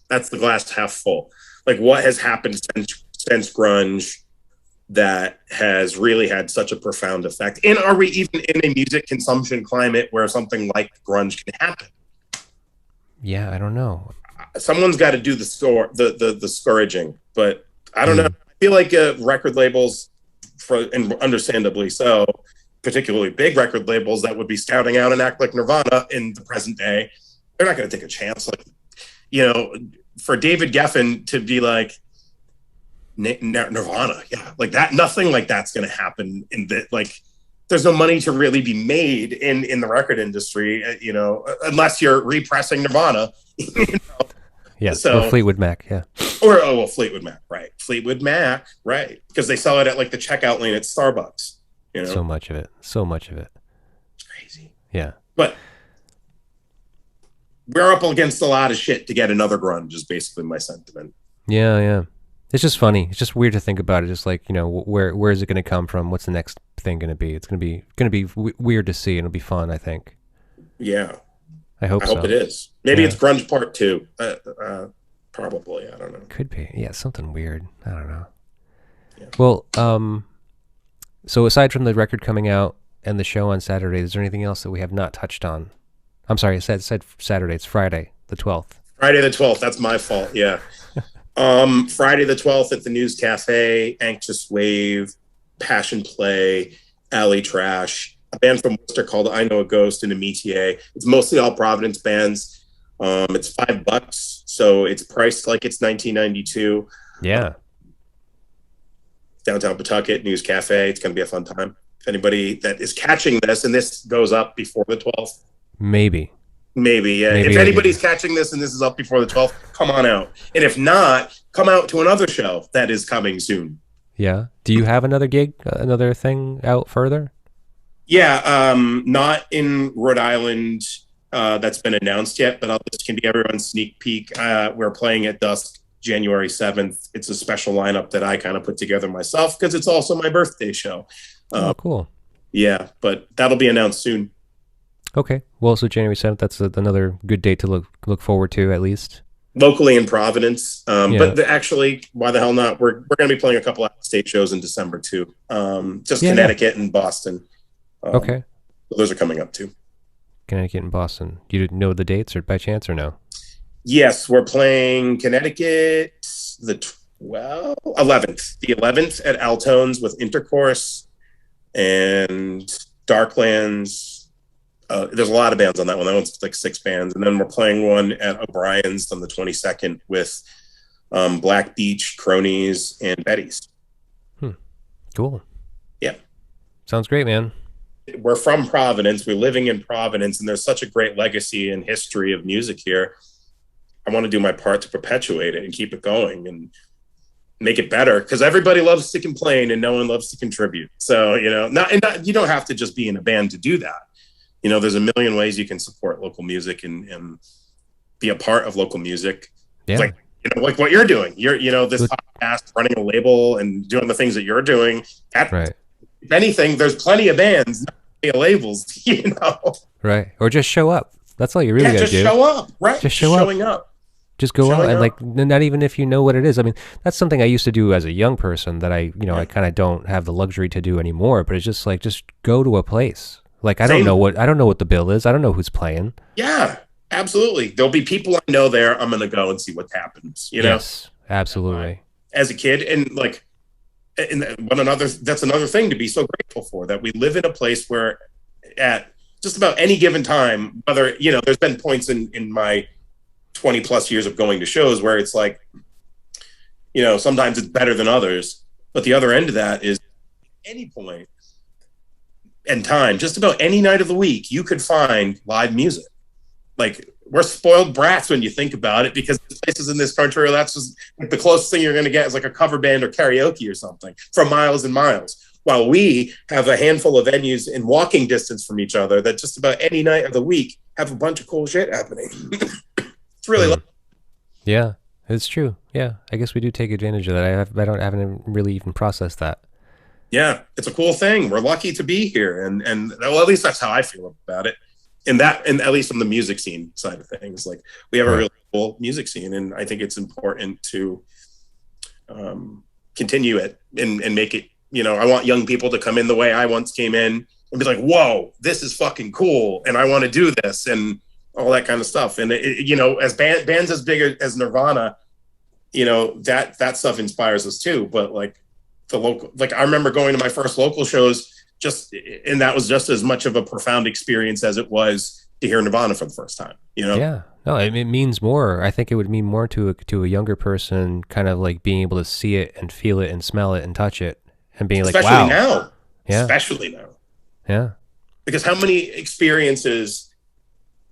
that's the glass half full. Like, what has happened since grunge that has really had such a profound effect? And are we even in a music consumption climate where something like grunge can happen? Yeah, I don't know. Someone's got to do the scourging, but I don't know. I feel like record labels, and understandably so, particularly big record labels that would be scouting out and act like Nirvana in the present day, they're not going to take a chance. Like, for David Geffen to be like, Nirvana, yeah, like that, nothing like that's going to happen like, there's no money to really be made in the record industry, unless you're repressing Nirvana. Yeah, so, or Fleetwood Mac, yeah. Or Fleetwood Mac, right, because they sell it at like the checkout lane at Starbucks. So much of it. It's crazy. Yeah, but we're up against a lot of shit to get another grunge is basically my sentiment. Yeah. It's just funny. It's just weird to think about it. Just like, where is it going to come from? What's the next thing going to be? It's going to be weird to see, and it'll be fun, I think. Yeah. I hope it is. Maybe it's grunge part 2. Probably. I don't know. Could be. Yeah, something weird. I don't know. Yeah. Well, so aside from the record coming out and the show on Saturday, is there anything else that we have not touched on? I'm sorry, I said Saturday. It's Friday, the 12th. Friday the 12th. That's my fault. Yeah. Friday the 12th at the News Cafe, Anxious Wave, Passion Play, Alley Trash, a band from Worcester called I Know a Ghost, and a Métier. It's mostly all Providence bands. It's $5, so it's priced like it's 1992. Yeah. Downtown Pawtucket, News Cafe. It's going to be a fun time. If anybody that is catching this, and this goes up before the 12th. Maybe, yeah. If anybody's catching this and this is up before the 12th, come on out. And if not, come out to another show that is coming soon. Yeah. Do you have another gig, another thing out further? Yeah, not in Rhode Island. That's been announced yet, but this can be everyone's sneak peek. We're playing at dusk January 7th. It's a special lineup that I kind of put together myself because it's also my birthday show. Oh, cool. Yeah, but that'll be announced soon. Okay. Well, so January 7th, that's another good date to look forward to, at least. Locally in Providence. But actually, why the hell not? We're going to be playing a couple of state shows in December too. Connecticut and Boston. Okay. So those are coming up too. Connecticut and Boston. You didn't know the dates or by chance or no? Yes, we're playing Connecticut the 11th. The 11th at Altones with Intercourse and Darklands. There's a lot of bands on that one. That one's like 6 bands. And then we're playing one at O'Brien's on the 22nd with Black Beach, Cronies, and Betty's. Cool. Yeah. Sounds great, man. We're from Providence. We're living in Providence, and there's such a great legacy and history of music here. I want to do my part to perpetuate it and keep it going and make it better, because everybody loves to complain and no one loves to contribute. So, you know, you don't have to just be in a band to do that. You know, there's a million ways you can support local music and be a part of local music. Yeah. Like, you know, like what you're doing. This podcast, running a label and doing the things that you're doing. Right. If anything, there's plenty of bands, not plenty of labels, you know. Right. Or just show up. That's all you really got to do. Just show up, right? Just showing up. Just go out and like, not even if you know what it is. I mean, that's something I used to do as a young person that I kind of don't have the luxury to do anymore. But it's just like, just go to a place. Like, I don't know what the bill is. I don't know who's playing. Yeah, absolutely. There'll be people I know there. I'm going to go and see what happens. You know? Yes, absolutely. As a kid, and like, that's another thing to be so grateful for, that we live in a place where at just about any given time, whether, you know, there's been points in my 20 plus years of going to shows where it's like, you know, sometimes it's better than others, but the other end of that is any point and time, just about any night of the week, you could find live music. Like, we're spoiled brats when you think about it, because there's places in this country where that's just like the closest thing you're going to get is like a cover band or karaoke or something for miles and miles. While we have a handful of venues in walking distance from each other that just about any night of the week have a bunch of cool shit happening. It's really Yeah, it's true. Yeah, I guess we do take advantage of that. I haven't really even processed that. Yeah, it's a cool thing. We're lucky to be here, and well, at least that's how I feel about it. And at least from the music scene side of things, like, we have a really cool music scene, and I think it's important to continue it and make it. You know, I want young people to come in the way I once came in and be like, "Whoa, this is fucking cool," and I want to do this and all that kind of stuff. And you know, as bands as big as Nirvana, you know, that stuff inspires us too. But like the local, like, I remember going to my first local shows, and that was just as much of a profound experience as it was to hear Nirvana for the first time. You know? Yeah. No, it means more. I think it would mean more to a younger person, kind of like being able to see it and feel it and smell it and touch it and being like, wow. Especially now. Yeah. Because how many experiences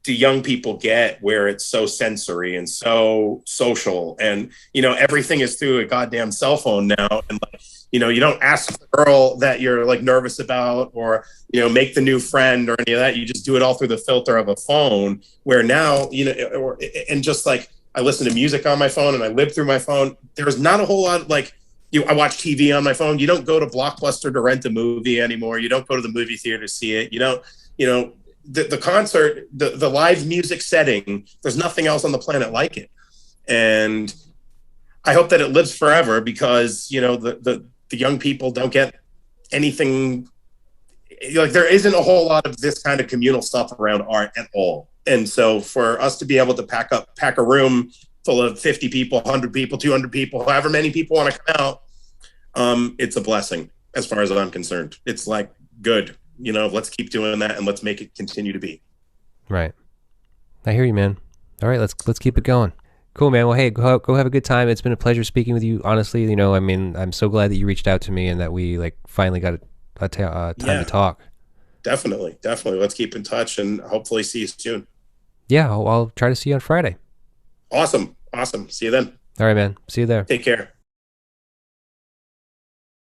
do young people get where it's so sensory and so social, and, you know, everything is through a goddamn cell phone now, and like, you know, you don't ask the girl that you're like nervous about, or, you know, make the new friend or any of that. You just do it all through the filter of a phone, where now, you know, and just like, I listen to music on my phone and I live through my phone. There's not a whole lot like, I watch TV on my phone. You don't go to Blockbuster to rent a movie anymore. You don't go to the movie theater to see it. You don't, you know, the concert, the live music setting, there's nothing else on the planet like it. And I hope that it lives forever, because, you know, the young people don't get anything, like, there isn't a whole lot of this kind of communal stuff around art at all. And so for us to be able to pack a room full of 50 people, 100 people, 200 people, however many people want to come out, it's a blessing as far as I'm concerned. It's like, good. You know, let's keep doing that, and let's make it continue to be. Right. I hear you, man. All right, let's keep it going. Cool, man. Well, hey, go have a good time. It's been a pleasure speaking with you. Honestly, you know, I mean, I'm so glad that you reached out to me and that we like finally got time to talk. Definitely. Let's keep in touch and hopefully see you soon. Yeah, I'll try to see you on Friday. Awesome. See you then. All right, man. See you there. Take care.